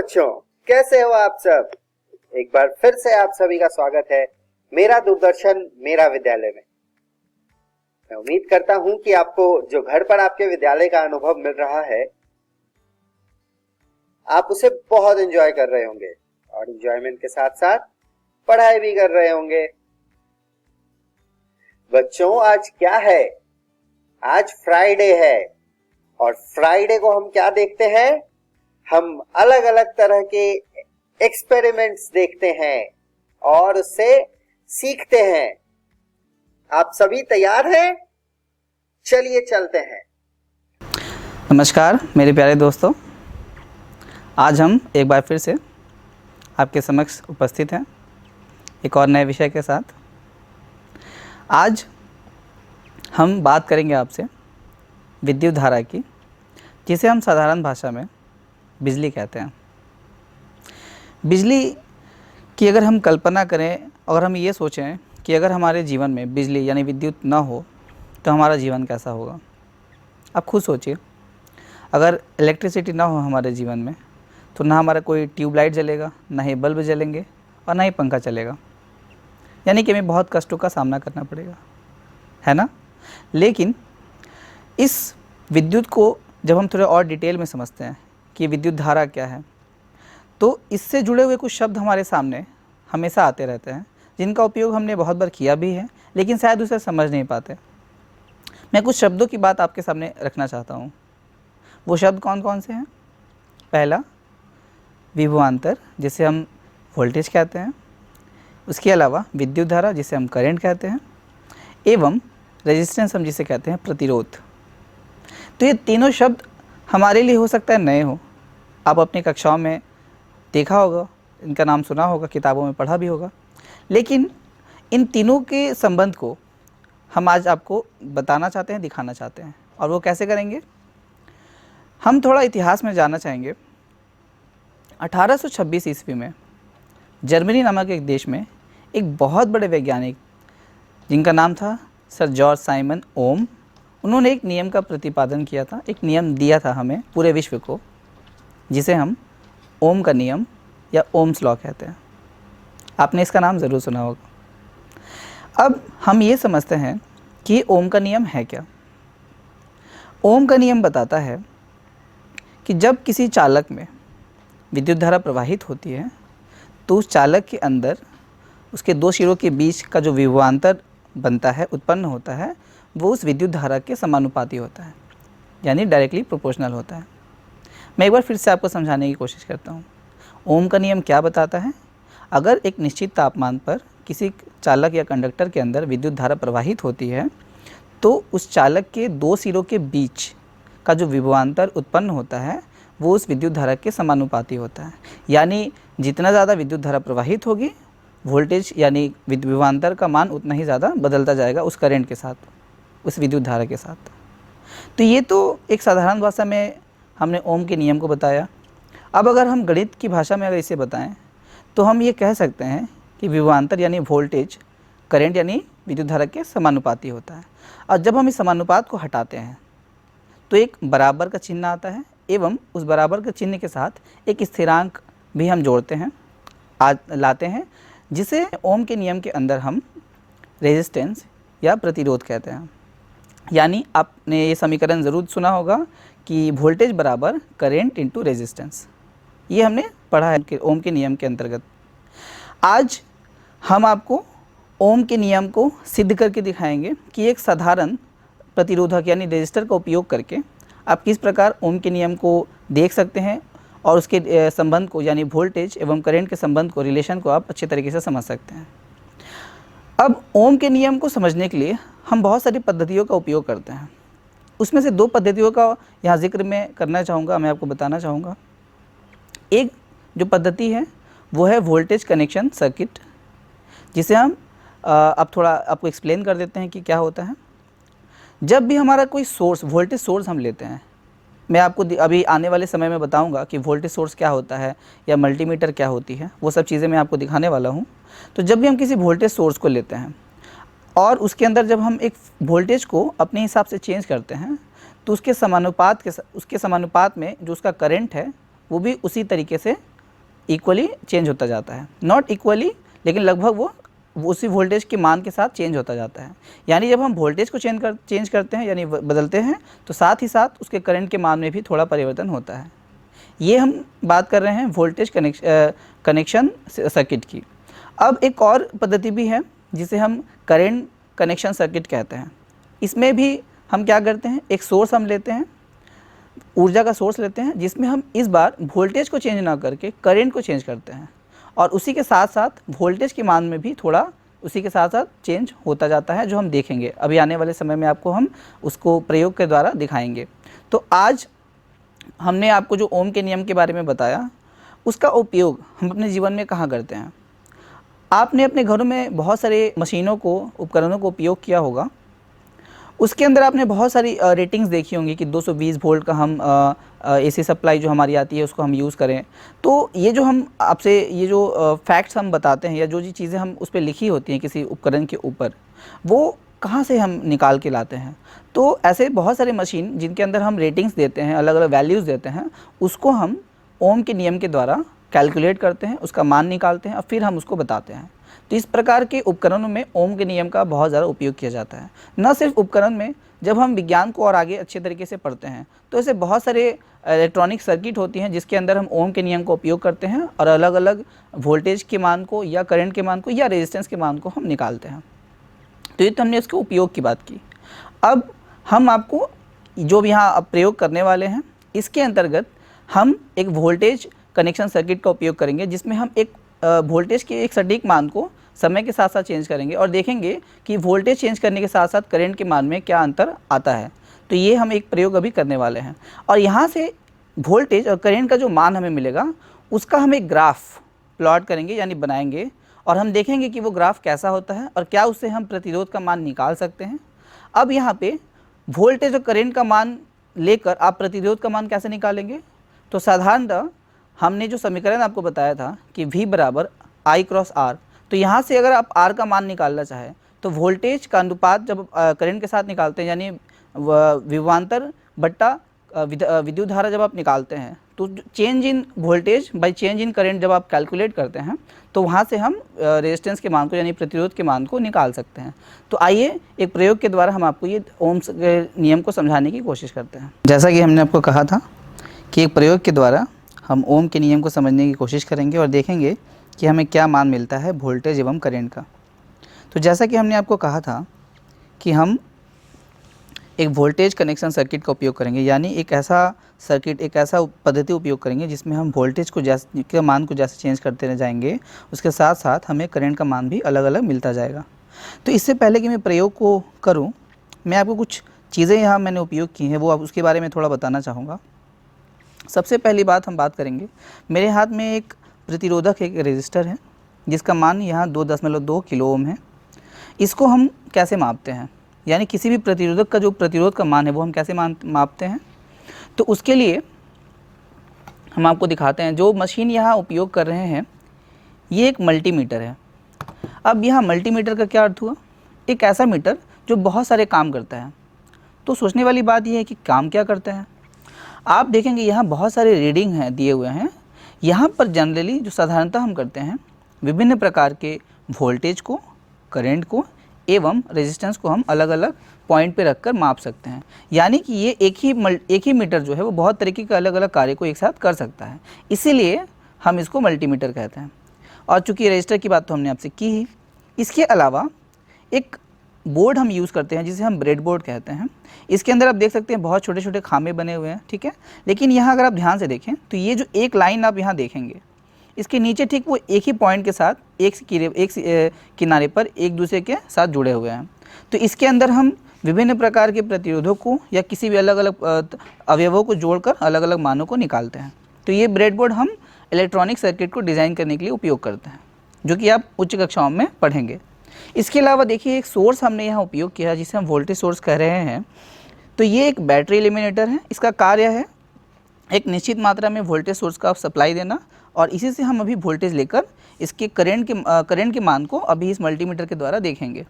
बच्चों, कैसे हो आप सब। एक बार फिर से आप सभी का स्वागत है मेरा दूरदर्शन मेरा विद्यालय में। मैं उम्मीद करता हूं कि आपको जो घर पर आपके विद्यालय का अनुभव मिल रहा है आप उसे बहुत एंजॉय कर रहे होंगे और एंजॉयमेंट के साथ साथ पढ़ाई भी कर रहे होंगे। बच्चों, आज क्या है? आज फ्राइडे है और फ्राइडे को हम क्या देखते हैं? हम अलग अलग तरह के एक्सपेरिमेंट्स देखते हैं और उससे सीखते हैं। आप सभी तैयार हैं? चलिए चलते हैं। नमस्कार मेरे प्यारे दोस्तों, आज हम एक बार फिर से आपके समक्ष उपस्थित हैं एक और नए विषय के साथ। आज हम बात करेंगे आपसे विद्युत धारा की, जिसे हम साधारण भाषा में बिजली कहते हैं। बिजली की अगर हम कल्पना करें और हम ये सोचें कि अगर हमारे जीवन में बिजली यानी विद्युत ना हो तो हमारा जीवन कैसा होगा। आप खुद सोचिए, अगर इलेक्ट्रिसिटी ना हो हमारे जीवन में तो ना हमारा कोई ट्यूबलाइट जलेगा, ना ही बल्ब जलेंगे और ना ही पंखा चलेगा। यानी कि हमें बहुत कष्टों का सामना करना पड़ेगा, है ना। लेकिन इस विद्युत को जब हम थोड़े और डिटेल में समझते हैं कि विद्युत धारा क्या है, तो इससे जुड़े हुए कुछ शब्द हमारे सामने हमेशा आते रहते हैं, जिनका उपयोग हमने बहुत बार किया भी है, लेकिन शायद उसे समझ नहीं पाते। मैं कुछ शब्दों की बात आपके सामने रखना चाहता हूँ। वो शब्द कौन कौन से हैं? पहला, विभवांतर, जिसे हम वोल्टेज कहते हैं। उसके अलावा विद्युत धारा, जिसे हम करंट कहते हैं, एवं रेजिस्टेंस, हम जिसे कहते हैं प्रतिरोध। तो ये तीनों शब्द हमारे लिए हो सकता है नए हो। आप अपनी कक्षाओं में देखा होगा, इनका नाम सुना होगा, किताबों में पढ़ा भी होगा, लेकिन इन तीनों के संबंध को हम आज आपको बताना चाहते हैं, दिखाना चाहते हैं। और वो कैसे करेंगे? हम थोड़ा इतिहास में जानना चाहेंगे। 1826 ईस्वी में जर्मनी नामक एक देश में एक बहुत बड़े वैज्ञानिक, जिनका नाम था सर जॉर्ज साइमन ओम, उन्होंने एक नियम का प्रतिपादन किया था, एक नियम दिया था हमें पूरे विश्व को, जिसे हम ओम का नियम या ओम्स लॉ कहते हैं। आपने इसका नाम ज़रूर सुना होगा। अब हम ये समझते हैं कि ओम का नियम है क्या। ओम का नियम बताता है कि जब किसी चालक में विद्युत धारा प्रवाहित होती है तो उस चालक के अंदर उसके दो सिरों के बीच का जो विभवांतर बनता है, उत्पन्न होता है, वो उस विद्युत धारा के समानुपाती होता है, यानी डायरेक्टली प्रोपोर्शनल होता है। मैं एक बार फिर से आपको समझाने की कोशिश करता हूँ। ओम का नियम क्या बताता है? अगर एक निश्चित तापमान पर किसी चालक या कंडक्टर के अंदर विद्युत धारा प्रवाहित होती है तो उस चालक के दो सिरों के बीच का जो विभवांतर उत्पन्न होता है वो उस विद्युत धारा के समानुपाती होता है। यानी जितना ज़्यादा विद्युत धारा प्रवाहित होगी, वोल्टेज यानी विभवांतर का मान उतना ही ज़्यादा बदलता जाएगा उस करंट के साथ, उस विद्युत धारा के साथ। तो ये तो एक साधारण भाषा में हमने ओम के नियम को बताया। अब अगर हम गणित की भाषा में अगर इसे बताएं तो हम ये कह सकते हैं कि विभवांतर यानी वोल्टेज करंट यानी विद्युत धारा के समानुपाती होता है। और जब हम इस समानुपात को हटाते हैं तो एक बराबर का चिन्ह आता है, एवं उस बराबर के चिन्ह के साथ एक स्थिरांक भी हम जोड़ते हैं, लाते हैं, जिसे ओम के नियम के अंदर हम रेजिस्टेंस या प्रतिरोध कहते हैं। यानी आपने ये समीकरण ज़रूर सुना होगा कि वोल्टेज बराबर करंट इंटू रेजिस्टेंस। ये हमने पढ़ा है ओम के नियम के अंतर्गत। आज हम आपको ओम के नियम को सिद्ध करके दिखाएंगे कि एक साधारण प्रतिरोधक यानी रेजिस्टर का उपयोग करके आप किस प्रकार ओम के नियम को देख सकते हैं और उसके संबंध को यानी वोल्टेज एवं करंट के संबंध को, रिलेशन को आप अच्छे तरीके से समझ सकते हैं। अब ओम के नियम को समझने के लिए हम बहुत सारी पद्धतियों का उपयोग करते हैं। उसमें से दो पद्धतियों का यहाँ जिक्र मैं करना चाहूँगा, मैं आपको बताना चाहूँगा। एक जो पद्धति है वो है वोल्टेज कनेक्शन सर्किट, जिसे हम अब थोड़ा आपको एक्सप्लेन कर देते हैं कि क्या होता है। जब भी हमारा कोई सोर्स, वोल्टेज सोर्स हम लेते हैं, मैं आपको अभी आने वाले समय में बताऊंगा कि वोल्टेज सोर्स क्या होता है या मल्टीमीटर क्या होती है, वो सब चीज़ें मैं आपको दिखाने वाला हूँ। तो जब भी हम किसी वोल्टेज सोर्स को लेते हैं और उसके अंदर जब हम एक वोल्टेज को अपने हिसाब से चेंज करते हैं तो उसके समानुपात में जो उसका करंट है वो भी उसी तरीके से इक्वली चेंज होता जाता है, नॉट इक्वली, लेकिन लगभग वो उसी वोल्टेज के मान के साथ चेंज होता जाता है। यानी जब हम वोल्टेज को चेंज करते हैं यानी बदलते हैं, तो साथ ही साथ उसके करंट के मान में भी थोड़ा परिवर्तन होता है। ये हम बात कर रहे हैं वोल्टेज कनेक्शन सर्किट की। अब एक और पद्धति भी है जिसे हम करंट कनेक्शन सर्किट कहते हैं। इसमें भी हम क्या करते हैं, एक सोर्स हम लेते हैं, ऊर्जा का सोर्स लेते हैं, जिसमें हम इस बार वोल्टेज को चेंज ना करके करंट को चेंज करते हैं, और उसी के साथ साथ वोल्टेज के मान में भी थोड़ा उसी के साथ साथ चेंज होता जाता है, जो हम देखेंगे अभी आने वाले समय में। आपको हम उसको प्रयोग के द्वारा दिखाएंगे। तो आज हमने आपको जो ओम के नियम के बारे में बताया, उसका उपयोग हम अपने जीवन में कहाँ करते हैं। आपने अपने घरों में बहुत सारे मशीनों को, उपकरणों को उपयोग किया होगा। उसके अंदर आपने बहुत सारी रेटिंग्स देखी होंगी कि 220 वोल्ट का हम एसी सप्लाई जो हमारी आती है उसको हम यूज़ करें। तो ये जो हम आपसे ये जो फैक्ट्स हम बताते हैं या जो चीज़ें हम उस पर लिखी होती हैं किसी उपकरण के ऊपर, वो कहाँ से हम निकाल के लाते हैं। तो ऐसे बहुत सारे मशीन जिनके अंदर हम रेटिंग्स देते हैं, अलग अलग वैल्यूज़ देते हैं, उसको हम ओम के नियम के द्वारा कैलकुलेट करते हैं, उसका मान निकालते हैं और फिर हम उसको बताते हैं। तो इस प्रकार के उपकरणों में ओम के नियम का बहुत ज़्यादा उपयोग किया जाता है। न सिर्फ उपकरण में, जब हम विज्ञान को और आगे अच्छे तरीके से पढ़ते हैं तो ऐसे बहुत सारे इलेक्ट्रॉनिक सर्किट होती हैं जिसके अंदर हम ओम के नियम का उपयोग करते हैं और अलग अलग वोल्टेज के मान को या करंट के मान को या रेजिस्टेंस के मान को हम निकालते हैं। तो ये तो हमने इसके उपयोग की बात की। अब हम आपको जो भी यहाँ प्रयोग करने वाले हैं, इसके अंतर्गत हम एक वोल्टेज कनेक्शन सर्किट का उपयोग करेंगे, जिसमें हम एक वोल्टेज के एक सटीक मान को समय के साथ साथ चेंज करेंगे और देखेंगे कि वोल्टेज चेंज करने के साथ साथ करंट के मान में क्या अंतर आता है। तो ये हम एक प्रयोग अभी करने वाले हैं, और यहाँ से वोल्टेज और करंट का जो मान हमें मिलेगा उसका हम एक ग्राफ प्लॉट करेंगे यानी बनाएंगे, और हम देखेंगे कि वो ग्राफ कैसा होता है और क्या उससे हम प्रतिरोध का मान निकाल सकते हैं। अब यहाँ पे वोल्टेज और करंट का मान लेकर आप प्रतिरोध का मान कैसे निकालेंगे। तो साधारणतः हमने जो समीकरण आपको बताया था कि V बराबर I क्रॉस R, तो यहाँ से अगर आप R का मान निकालना चाहें तो वोल्टेज का अनुपात जब करंट के साथ निकालते हैं, यानी विभवांतर बट्टा विद्युत धारा जब आप निकालते हैं, तो change in voltage by change in current जब आप कैलकुलेट करते हैं तो वहाँ से हम रेजिस्टेंस के मान को यानी प्रतिरोध के मान को निकाल सकते हैं। तो आइए एक प्रयोग के द्वारा हम आपको ये ओम्स के नियम को समझाने की कोशिश करते हैं। जैसा कि हमने आपको कहा था कि एक प्रयोग के द्वारा हम ओम के नियम को समझने की कोशिश करेंगे और देखेंगे कि हमें क्या मान मिलता है वोल्टेज एवं करंट का। तो जैसा कि हमने आपको कहा था कि हम एक वोल्टेज कनेक्शन सर्किट का उपयोग करेंगे, यानी एक ऐसा सर्किट, एक ऐसा पद्धति उपयोग करेंगे जिसमें हम वोल्टेज को जैसे के मान को जैसे चेंज करते रह जाएंगे, उसके साथ साथ हमें करंट का मान भी अलग अलग मिलता जाएगा। तो इससे पहले कि मैं प्रयोग को करूं, मैं आपको कुछ चीज़ें यहाँ मैंने उपयोग की हैं, वो आप उसके बारे में थोड़ा बताना चाहूँगा। सबसे पहली बात हम बात करेंगे, मेरे हाथ में एक प्रतिरोधक, एक रेजिस्टर है जिसका मान यहाँ 2.2 किलो ओम है। इसको हम कैसे मापते हैं, यानी किसी भी प्रतिरोधक का जो प्रतिरोध का मान है वो हम कैसे मापते हैं। तो उसके लिए हम आपको दिखाते हैं। जो मशीन यहाँ उपयोग कर रहे हैं ये एक मल्टीमीटर है। अब यहाँ मल्टीमीटर का क्या अर्थ हुआ, एक ऐसा मीटर जो बहुत सारे काम करता है। तो सोचने वाली बात यह है कि काम क्या करता है। आप देखेंगे यहाँ बहुत सारे रीडिंग हैं दिए हुए हैं। यहाँ पर जनरली जो साधारणतः हम करते हैं, विभिन्न प्रकार के वोल्टेज को, करंट को एवं रेजिस्टेंस को हम अलग अलग पॉइंट पे रखकर माप सकते हैं। यानी कि ये एक ही मीटर जो है वो बहुत तरीके के अलग अलग कार्य को एक साथ कर सकता है, इसीलिए हम इसको मल्टीमीटर कहते हैं। और चूँकि रजिस्टर की बात तो हमने आपसे की ही, इसके अलावा एक बोर्ड हम यूज़ करते हैं जिसे हम ब्रेड बोर्ड कहते हैं। इसके अंदर आप देख सकते हैं बहुत छोटे छोटे खामे बने हुए हैं, ठीक है। लेकिन यहाँ अगर आप ध्यान से देखें तो ये जो एक लाइन आप यहाँ देखेंगे, इसके नीचे ठीक वो एक ही पॉइंट के साथ एक किनारे पर एक दूसरे के साथ जुड़े हुए हैं। तो इसके अंदर हम विभिन्न प्रकार के प्रतिरोधों को या किसी भी अलग अलग अवयवों को जोड़कर अलग अलग मानों को निकालते हैं। तो ये ब्रेडबोर्ड हम इलेक्ट्रॉनिक सर्किट को डिज़ाइन करने के लिए उपयोग करते हैं, जो कि आप उच्च कक्षाओं में पढ़ेंगे। इसके अलावा देखिए एक सोर्स हमने यहाँ उपयोग किया जिसे हम वोल्टेज सोर्स कह रहे हैं। तो ये एक बैटरी एलिमिनेटर है। इसका कार्य है एक निश्चित मात्रा में वोल्टेज सोर्स का सप्लाई देना, और इसी से हम अभी वोल्टेज लेकर इसके करंट के मान को अभी इस मल्टीमीटर के द्वारा देखेंगे।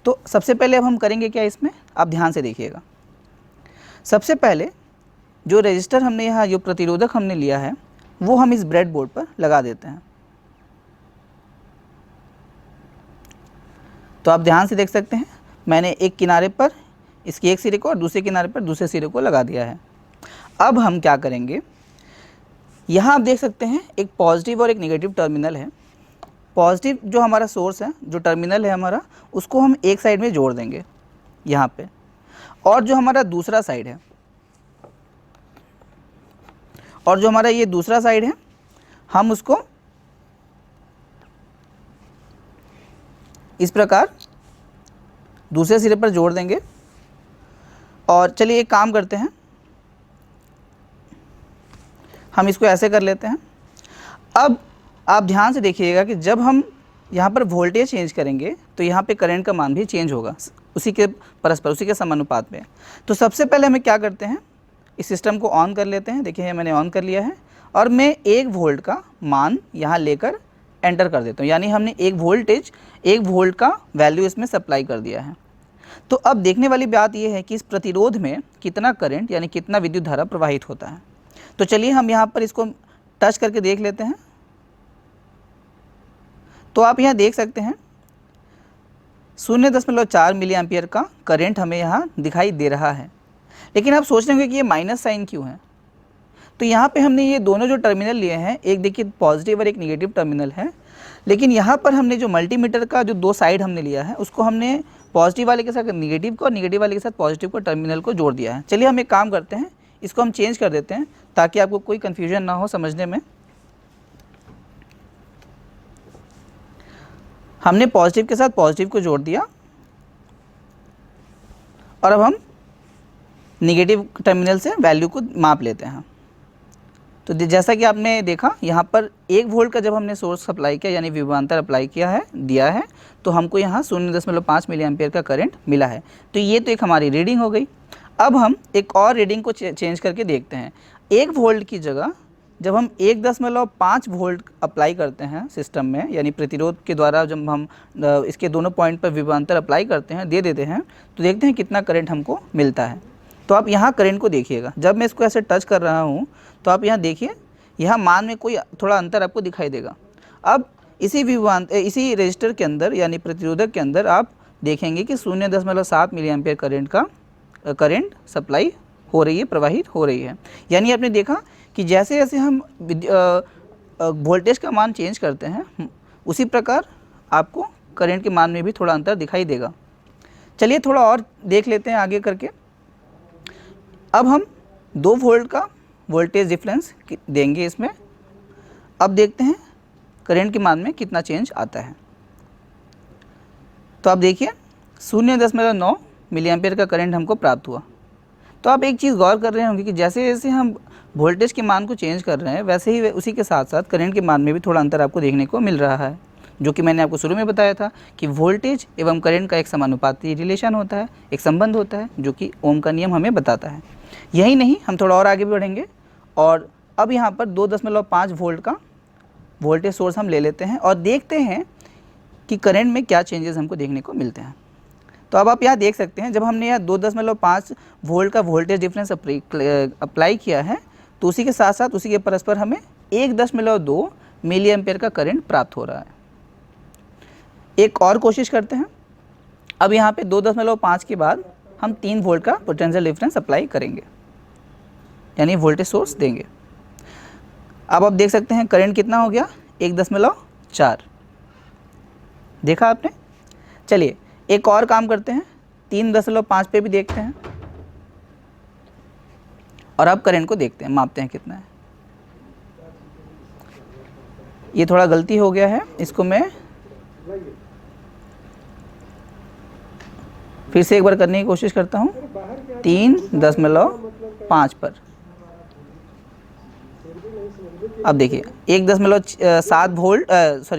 तो सबसे पहले अब हम करेंगे क्या, इसमें आप ध्यान से देखिएगा। सबसे पहले जो रेजिस्टर हमने यहाँ, जो प्रतिरोधक हमने लिया है, वो हम इस ब्रेड बोर्ड पर लगा देते हैं। तो आप ध्यान से देख सकते हैं, मैंने एक किनारे पर इसके एक सिरे को और दूसरे किनारे पर दूसरे सिरे को लगा दिया है। अब हम क्या करेंगे, यहाँ आप देख सकते हैं एक पॉजिटिव और एक नेगेटिव टर्मिनल है। पॉजिटिव जो हमारा सोर्स है, जो टर्मिनल है हमारा, उसको हम एक साइड में जोड़ देंगे यहाँ पे, और जो हमारा दूसरा साइड है, और जो हमारा ये दूसरा साइड है, हम उसको इस प्रकार दूसरे सिरे पर जोड़ देंगे। और चलिए एक काम करते हैं, हम इसको ऐसे कर लेते हैं। अब आप ध्यान से देखिएगा कि जब हम यहाँ पर वोल्टेज चेंज करेंगे तो यहाँ पे करंट का मान भी चेंज होगा, उसी के परस्पर, उसी के समानुपात में। तो सबसे पहले हमें क्या करते हैं, इस सिस्टम को ऑन कर लेते हैं। देखिए मैंने ऑन कर लिया है और मैं 1 वोल्ट का मान यहाँ लेकर एंटर कर देता हूँ, यानी हमने 1 वोल्ट का वैल्यू इसमें सप्लाई कर दिया है। तो अब देखने वाली बात यह है कि इस प्रतिरोध में कितना करंट यानी कितना विद्युत धारा प्रवाहित होता है। तो चलिए हम यहाँ पर इसको टच करके देख लेते हैं। तो आप यहाँ देख सकते हैं 0.4 मिली एम्पियर का करंट हमें यहाँ दिखाई दे रहा है। लेकिन आप सोच रहे होंगे कि ये माइनस साइन क्यों है। तो यहाँ पे हमने ये दोनों जो टर्मिनल लिए हैं, एक देखिए पॉजिटिव और एक नेगेटिव टर्मिनल है, लेकिन यहाँ पर हमने जो मल्टीमीटर का जो 2 साइड हमने लिया है, उसको हमने पॉजिटिव वाले के साथ नेगेटिव को और नेगेटिव वाले के साथ पॉजिटिव को टर्मिनल को जोड़ दिया है। चलिए हम एक काम करते हैं, इसको हम चेंज कर देते हैं ताकि आपको कोई कन्फ्यूजन ना हो समझने में। हमने पॉजिटिव के साथ पॉजिटिव को जोड़ दिया और अब हम नेगेटिव टर्मिनल से वैल्यू को माप लेते हैं। तो जैसा कि आपने देखा, यहाँ पर 1 वोल्ट का जब हमने सोर्स सप्लाई किया यानी विभवांतर अप्लाई किया है, दिया है, तो हमको यहाँ 0.5 मिली एम्पियर का करंट मिला है। तो ये तो एक हमारी रीडिंग हो गई। अब हम एक और रीडिंग को चेंज करके देखते हैं। 1 वोल्ट की जगह जब हम 1.5 वोल्ट अप्लाई करते हैं सिस्टम में, यानी प्रतिरोध के द्वारा जब हम इसके दोनों पॉइंट पर विभवांतर अप्लाई करते हैं, दे देते हैं, तो देखते हैं कितना करंट हमको मिलता है। तो आप यहाँ करंट को देखिएगा, जब मैं इसको ऐसे टच कर रहा हूँ तो आप यहाँ देखिए, यहाँ मान में कोई थोड़ा अंतर आपको दिखाई देगा। अब इसी रजिस्टर के अंदर यानी प्रतिरोधक के अंदर आप देखेंगे कि 0.7 मिली एम्पियर करंट सप्लाई हो रही है, प्रवाहित हो रही है। यानी आपने देखा कि जैसे जैसे हम वोल्टेज का मान चेंज करते हैं, उसी प्रकार आपको करंट के मान में भी थोड़ा अंतर दिखाई देगा। चलिए थोड़ा और देख लेते हैं आगे करके। अब हम 2 वोल्ट का वोल्टेज डिफरेंस देंगे इसमें। अब देखते हैं करंट के मान में कितना चेंज आता है। तो आप देखिए 0.9 मिली एम्पियर का करंट हमको प्राप्त हुआ। तो आप एक चीज़ गौर कर रहे होंगे कि जैसे जैसे हम वोल्टेज के मान को चेंज कर रहे हैं, वैसे ही उसी के साथ साथ करंट के मान में भी थोड़ा अंतर आपको देखने को मिल रहा है, जो कि मैंने आपको शुरू में बताया था कि वोल्टेज एवं करंट का एक समानुपाती रिलेशन होता है, एक संबंध होता है, जो कि ओम का नियम हमें बताता है। यही नहीं, हम थोड़ा और आगे बढ़ेंगे और अब यहाँ पर 2.5 वोल्ट का वोल्टेज सोर्स हम ले लेते हैं और देखते हैं कि करंट में क्या चेंजेस हमको देखने को मिलते हैं। तो अब आप यहाँ देख सकते हैं, जब हमने यहाँ 2.5 वोल्ट का वोल्टेज डिफरेंस अप्लाई किया है, तो उसी के साथ साथ उसी के परस्पर हमें 1.2 मिली एम्पियर का करंट प्राप्त हो रहा है। एक और कोशिश करते हैं। अब यहाँ पे 2.5 के बाद हम 3 वोल्ट का पोटेंशियल डिफरेंस अप्लाई करेंगे, यानी वोल्टेज सोर्स देंगे। अब आप देख सकते हैं करंट कितना हो गया, 1.4। देखा आपने। चलिए एक और काम करते हैं, 3.5 पे भी देखते हैं और अब करंट को देखते हैं, मापते हैं कितना है। ये थोड़ा गलती हो गया है, इसको मैं फिर से एक बार करने की कोशिश करता हूँ। 3.5 पर अब देखिए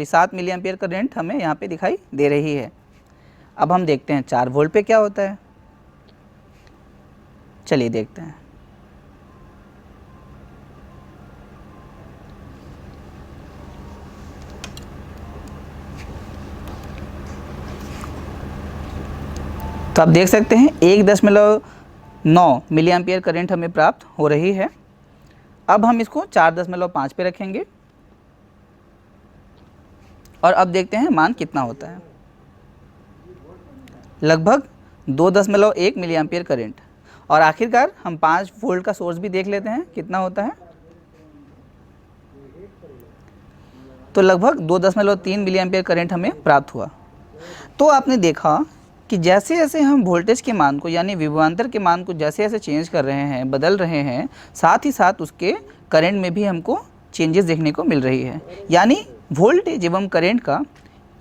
7 मिली एम्पियर करंट हमें यहाँ पे दिखाई दे रही है। अब हम देखते हैं 4 वोल्ट पे क्या होता है। चलिए देखते हैं। तो आप देख सकते हैं 1.9 मिली एम्पियर करंट हमें प्राप्त हो रही है। अब हम इसको 4.5 पे रखेंगे और अब देखते हैं मान कितना होता है। लगभग 2.1 मिली एम्पियर करंट। और आखिरकार हम 5 वोल्ट का सोर्स भी देख लेते हैं कितना होता है। तो लगभग 2.3 मिली एम्पियर करंट हमें प्राप्त हुआ। तो आपने देखा कि जैसे जैसे हम वोल्टेज के मान को यानी विभवांतर के मान को जैसे जैसे चेंज कर रहे हैं, बदल रहे हैं, साथ ही साथ उसके करंट में भी हमको चेंजेस देखने को मिल रही है। यानी वोल्टेज एवं करंट का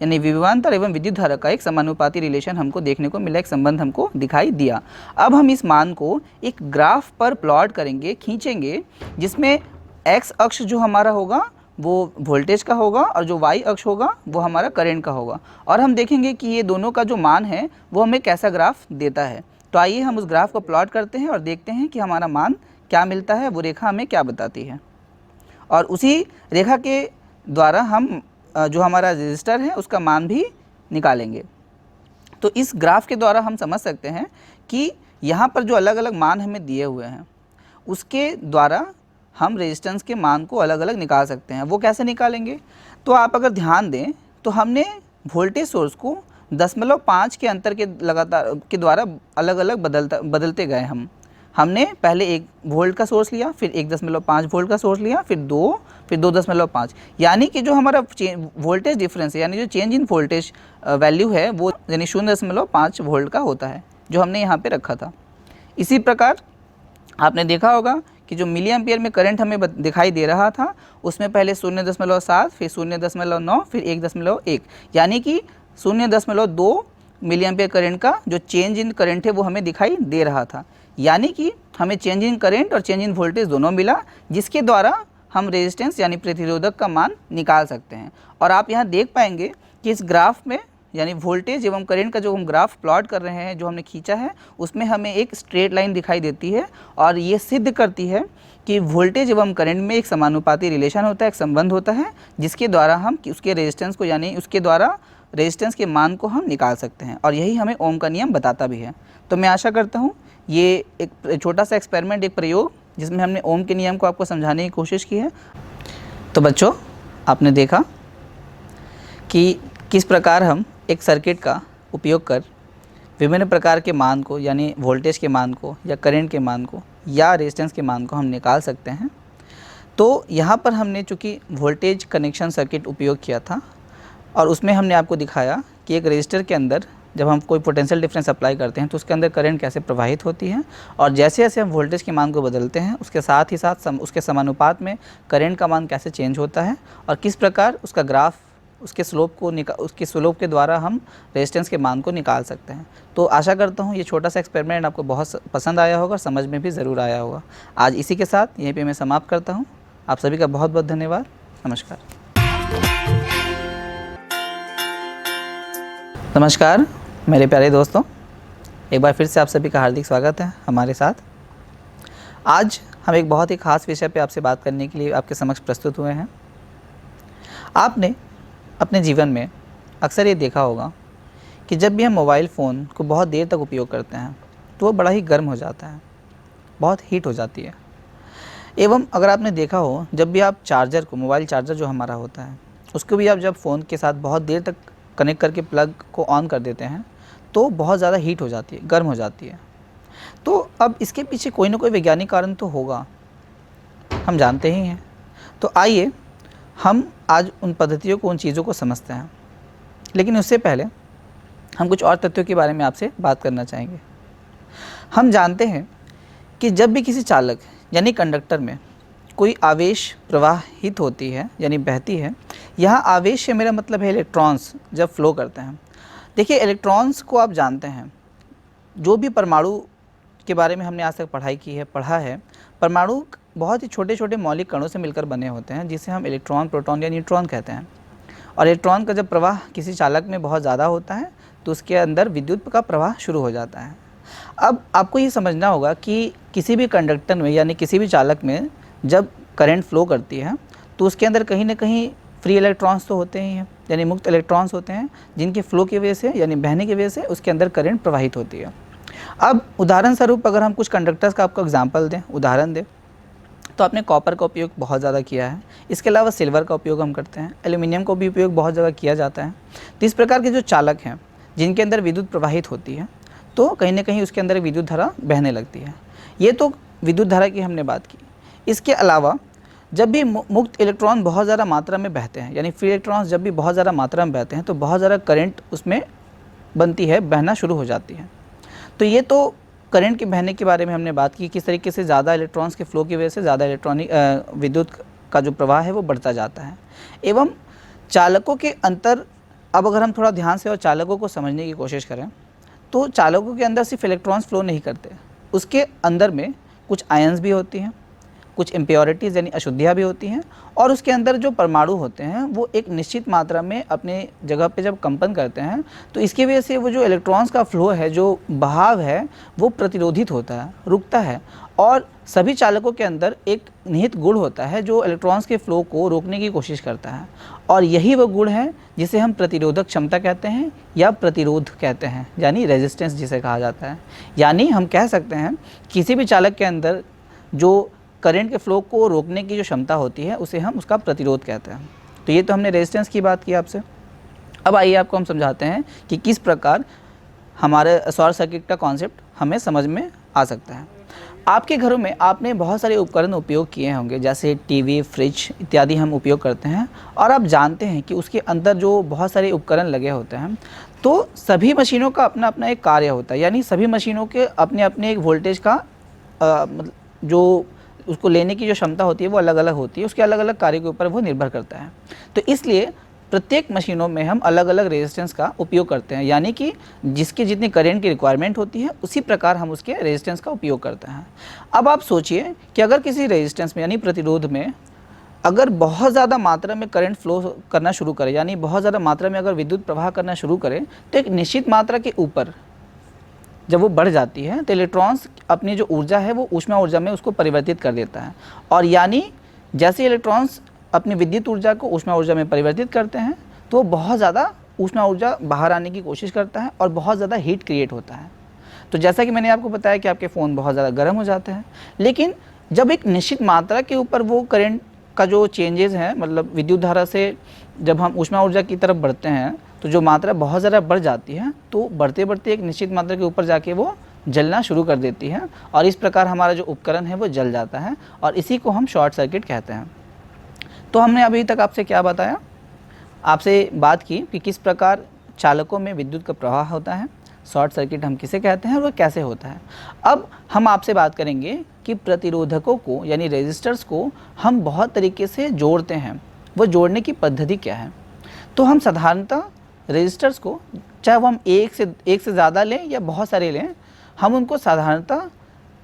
यानी विभवांतर एवं विद्युत धारा का एक समानुपाती रिलेशन हमको देखने को मिला, एक संबंध हमको दिखाई दिया। अब हम इस मान को एक ग्राफ पर प्लॉट करेंगे, खींचेंगे, जिसमें एक्स अक्ष जो हमारा होगा वो वोल्टेज का होगा और जो वाई अक्ष होगा वो हमारा करंट का होगा। और हम देखेंगे कि ये दोनों का जो मान है वो हमें कैसा ग्राफ देता है। तो आइए हम उस ग्राफ को प्लॉट करते हैं और देखते हैं कि हमारा मान क्या मिलता है, वो रेखा हमें क्या बताती है। और उसी रेखा के द्वारा हम जो हमारा रेजिस्टर है उसका मान भी निकालेंगे। तो इस ग्राफ के द्वारा हम समझ सकते हैं कि यहाँ पर जो अलग अलग मान हमें दिए हुए हैं उसके द्वारा हम रेजिस्टेंस के मान को अलग अलग निकाल सकते हैं। वो कैसे निकालेंगे? तो आप अगर ध्यान दें तो हमने वोल्टेज सोर्स को 0.5 के अंतर के लगातार के द्वारा अलग अलग बदलते गए। हमने पहले 1 वोल्ट का सोर्स लिया, फिर 1.5 वोल्ट का सोर्स लिया, फिर 2, फिर 2.5। यानी कि जो हमारा वोल्टेज डिफरेंस है यानी जो चेंज इन वोल्टेज वैल्यू है वो यानी 0.5 वोल्ट का होता है जो हमने यहाँ पे रखा था। इसी प्रकार आपने देखा होगा कि जो मिली एम्पियर में करंट हमें दिखाई दे रहा था उसमें पहले 0.7, फिर 0.9, फिर 1.1, यानी कि 0.2 मिली एम्पियर करंट का जो चेंज इन करंट है वो हमें दिखाई दे रहा था। यानी कि हमें चेंज इन करंट और चेंज इन वोल्टेज दोनों मिला, जिसके द्वारा हम रेजिस्टेंस यानी प्रतिरोधक का मान निकाल सकते हैं। और आप यहाँ देख पाएंगे कि इस ग्राफ में यानी वोल्टेज एवं करंट का जो हम ग्राफ प्लॉट कर रहे हैं, जो हमने खींचा है, उसमें हमें एक स्ट्रेट लाइन दिखाई देती है और ये सिद्ध करती है कि वोल्टेज एवं करंट में एक समानुपाती रिलेशन होता है, एक संबंध होता है, जिसके द्वारा हम उसके रेजिस्टेंस को यानी उसके द्वारा रेजिस्टेंस के मान को हम निकाल सकते हैं। और यही हमें ओम का नियम बताता भी है। तो मैं आशा करता हूँ ये एक छोटा सा एक्सपेरिमेंट, एक प्रयोग जिसमें हमने ओम के नियम को आपको समझाने की कोशिश की है। तो बच्चों, आपने देखा कि किस प्रकार हम एक सर्किट का उपयोग कर विभिन्न प्रकार के मान को यानी वोल्टेज के मान को या करंट के मान को या रेजिस्टेंस के मान को हम निकाल सकते हैं। तो यहाँ पर हमने चूँकि वोल्टेज कनेक्शन सर्किट उपयोग किया था और उसमें हमने आपको दिखाया कि एक रजिस्टर के अंदर जब हम कोई पोटेंशियल डिफरेंस अप्लाई करते हैं तो उसके अंदर करंट कैसे प्रवाहित होती है, और जैसे जैसे हम वोल्टेज के मान को बदलते हैं उसके साथ ही साथ उसके समानुपात में करंट का मान कैसे चेंज होता है और किस प्रकार उसका ग्राफ उसके स्लोप के द्वारा हम रेजिस्टेंस के मान को निकाल सकते हैं। तो आशा करता हूँ ये छोटा सा एक्सपेरिमेंट आपको बहुत पसंद आया होगा, समझ में भी ज़रूर आया होगा। आज इसी के साथ यहीं पे मैं समाप्त करता हूँ। आप सभी का बहुत बहुत धन्यवाद। नमस्कार। नमस्कार मेरे प्यारे दोस्तों, एक बार फिर से आप सभी का हार्दिक स्वागत है हमारे साथ। आज हम एक बहुत ही ख़ास विषय पे आपसे बात करने के लिए आपके समक्ष प्रस्तुत हुए हैं। आपने अपने जीवन में अक्सर ये देखा होगा कि जब भी हम मोबाइल फ़ोन को बहुत देर तक उपयोग करते हैं तो वो बड़ा ही गर्म हो जाता है, बहुत हीट हो जाती है। एवं अगर आपने देखा हो जब भी आप चार्जर को, मोबाइल चार्जर जो हमारा होता है, उसको भी आप जब फ़ोन के साथ बहुत देर तक कनेक्ट करके प्लग को ऑन कर देते हैं तो बहुत ज़्यादा हीट हो जाती है, गर्म हो जाती है। तो अब इसके पीछे कोई ना कोई वैज्ञानिक कारण तो होगा, हम जानते ही हैं। तो आइए हम आज उन पद्धतियों को, उन चीज़ों को समझते हैं। लेकिन उससे पहले हम कुछ और तथ्यों के बारे में आपसे बात करना चाहेंगे। हम जानते हैं कि जब भी किसी चालक यानी कंडक्टर में कोई आवेश प्रवाहित होती है यानी बहती है, यहाँ आवेश से मेरा मतलब है इलेक्ट्रॉन्स जब फ्लो करते हैं। देखिए, इलेक्ट्रॉन्स को आप जानते हैं, जो भी परमाणु के बारे में हमने आज तक पढ़ा है, परमाणु बहुत ही छोटे छोटे मौलिक कणों से मिलकर बने होते हैं, जिसे हम इलेक्ट्रॉन, प्रोटॉन या न्यूट्रॉन कहते हैं। और इलेक्ट्रॉन का जब प्रवाह किसी चालक में बहुत ज़्यादा होता है तो उसके अंदर विद्युत का प्रवाह शुरू हो जाता है। अब आपको ये समझना होगा कि किसी भी कंडक्टर में यानी किसी भी चालक में जब करंट फ्लो करती है तो उसके अंदर कहीं ना कहीं फ्री इलेक्ट्रॉन्स तो होते ही हैं, यानी मुक्त इलेक्ट्रॉन्स होते हैं, जिनके फ्लो की वजह से यानी बहने की वजह से उसके अंदर करंट प्रवाहित होती है। अब उदाहरण स्वरूप अगर हम कुछ कंडक्टर्स का आपको एग्जांपल दें, उदाहरण दें, तो आपने कॉपर का उपयोग बहुत ज़्यादा किया है। इसके अलावा सिल्वर का उपयोग हम करते हैं, एल्यूमिनियम का भी उपयोग बहुत ज़्यादा किया जाता है। तो इस प्रकार के जो चालक हैं जिनके अंदर विद्युत प्रवाहित होती है, तो कहीं ना कहीं उसके अंदर विद्युत धारा बहने लगती है। ये तो विद्युत धारा की हमने बात की। इसके अलावा जब भी मुक्त इलेक्ट्रॉन बहुत ज़्यादा मात्रा में बहते हैं, यानी फ्री इलेक्ट्रॉन्स जब भी बहुत ज़्यादा मात्रा में बहते हैं, तो बहुत ज़्यादा करंट उसमें बनती है, बहना शुरू हो जाती है। तो ये तो करंट के बहने के बारे में हमने बात की, किस तरीके से ज़्यादा इलेक्ट्रॉन्स के फ्लो की वजह से ज़्यादा इलेक्ट्रॉनिक विद्युत का जो प्रवाह है वो बढ़ता जाता है। एवं चालकों के अंतर, अब अगर हम थोड़ा ध्यान से और चालकों को समझने की कोशिश करें, तो चालकों के अंदर सिर्फ इलेक्ट्रॉन्स फ्लो नहीं करते, उसके अंदर में कुछ आयंस भी होती हैं, कुछ इम्प्योरिटीज़ यानी अशुद्धियाँ भी होती हैं, और उसके अंदर जो परमाणु होते हैं वो एक निश्चित मात्रा में अपने जगह पे जब कंपन करते हैं, तो इसकी वजह से वो जो इलेक्ट्रॉन्स का फ्लो है, जो बहाव है, वो प्रतिरोधित होता है, रुकता है। और सभी चालकों के अंदर एक निहित गुण होता है जो इलेक्ट्रॉन्स के फ्लो को रोकने की कोशिश करता है, और यही वो गुण है जिसे हम प्रतिरोधक क्षमता कहते हैं या प्रतिरोध कहते हैं, यानी रेजिस्टेंस जिसे कहा जाता है। यानी हम कह सकते हैं किसी भी चालक के अंदर जो करंट के फ्लो को रोकने की जो क्षमता होती है उसे हम उसका प्रतिरोध कहते हैं। तो ये तो हमने रेजिस्टेंस की बात की आपसे। अब आइए आपको हम समझाते हैं कि किस प्रकार हमारे शॉर्ट सर्किट का कॉन्सेप्ट हमें समझ में आ सकता है। आपके घरों में आपने बहुत सारे उपकरण उपयोग किए होंगे, जैसे टीवी, फ्रिज इत्यादि हम उपयोग करते हैं, और आप जानते हैं कि उसके अंदर जो बहुत सारे उपकरण लगे होते हैं, तो सभी मशीनों का अपना अपना एक कार्य होता है, यानी सभी मशीनों के अपने अपने एक वोल्टेज का मतलब जो उसको लेने की जो क्षमता होती है वो अलग अलग होती है, उसके अलग अलग कार्य के ऊपर वो निर्भर करता है। तो इसलिए प्रत्येक मशीनों में हम अलग अलग रेजिस्टेंस का उपयोग करते हैं, यानी कि जिसकी जितनी करंट की रिक्वायरमेंट होती है उसी प्रकार हम उसके रेजिस्टेंस का उपयोग करते हैं। अब आप सोचिए कि अगर किसी रेजिस्टेंस में यानी प्रतिरोध में अगर बहुत ज़्यादा मात्रा में करंट फ्लो करना शुरू करे, यानी बहुत ज़्यादा मात्रा में अगर विद्युत प्रवाह करना शुरू करे, तो एक निश्चित मात्रा के ऊपर जब वो बढ़ जाती है तो इलेक्ट्रॉन्स अपनी जो ऊर्जा है वो ऊष्मा ऊर्जा में उसको परिवर्तित कर देता है, और यानी जैसे इलेक्ट्रॉन्स अपनी विद्युत ऊर्जा को ऊष्मा ऊर्जा में परिवर्तित करते हैं तो वो बहुत ज़्यादा ऊष्मा ऊर्जा बाहर आने की कोशिश करता है और बहुत ज़्यादा हीट क्रिएट होता है। तो जैसा कि मैंने आपको बताया कि आपके फ़ोन बहुत ज़्यादा गर्म हो जाते हैं, लेकिन जब एक निश्चित मात्रा के ऊपर वो करंट का जो चेंजेस हैं, मतलब विद्युत धारा से जब हम ऊष्मा ऊर्जा की तरफ बढ़ते हैं तो जो मात्रा बहुत ज़्यादा बढ़ जाती है, तो बढ़ते बढ़ते एक निश्चित मात्रा के ऊपर जाके वो जलना शुरू कर देती है, और इस प्रकार हमारा जो उपकरण है वो जल जाता है, और इसी को हम शॉर्ट सर्किट कहते हैं। तो हमने अभी तक आपसे क्या बताया, आपसे बात की कि किस प्रकार चालकों में विद्युत का प्रवाह होता है, शॉर्ट सर्किट हम किसे कहते हैं और वो कैसे होता है। अब हम आपसे बात करेंगे कि प्रतिरोधकों को यानी रेजिस्टर्स को हम बहुत तरीके से जोड़ते हैं, वो जोड़ने की पद्धति क्या है। तो हम साधारणतः रेजिस्टर्स को, चाहे वो हम एक से ज़्यादा लें या बहुत सारे लें, हम उनको साधारणतः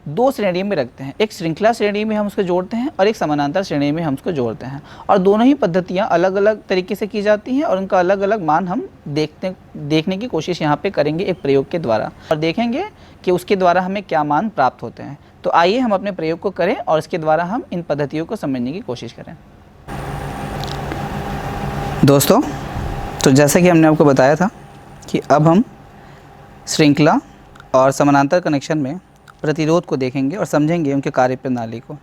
दो श्रेणी में रखते हैं। एक श्रृंखला श्रेणी में हम उसको जोड़ते हैं और एक समानांतर श्रेणी में हम उसको जोड़ते हैं, और दोनों ही पद्धतियाँ अलग अलग तरीके से की जाती हैं, और उनका अलग अलग मान हम देखने की कोशिश यहाँ पे करेंगे एक प्रयोग के द्वारा, और देखेंगे कि उसके द्वारा हमें क्या मान प्राप्त होते हैं। तो आइए हम अपने प्रयोग को करें और इसके द्वारा हम इन पद्धतियों को समझने की कोशिश करें। दोस्तों, तो जैसा कि हमने आपको बताया था कि अब हम श्रृंखला और समानांतर कनेक्शन में प्रतिरोध को देखेंगे और समझेंगे उनके कार्य प्रणाली को।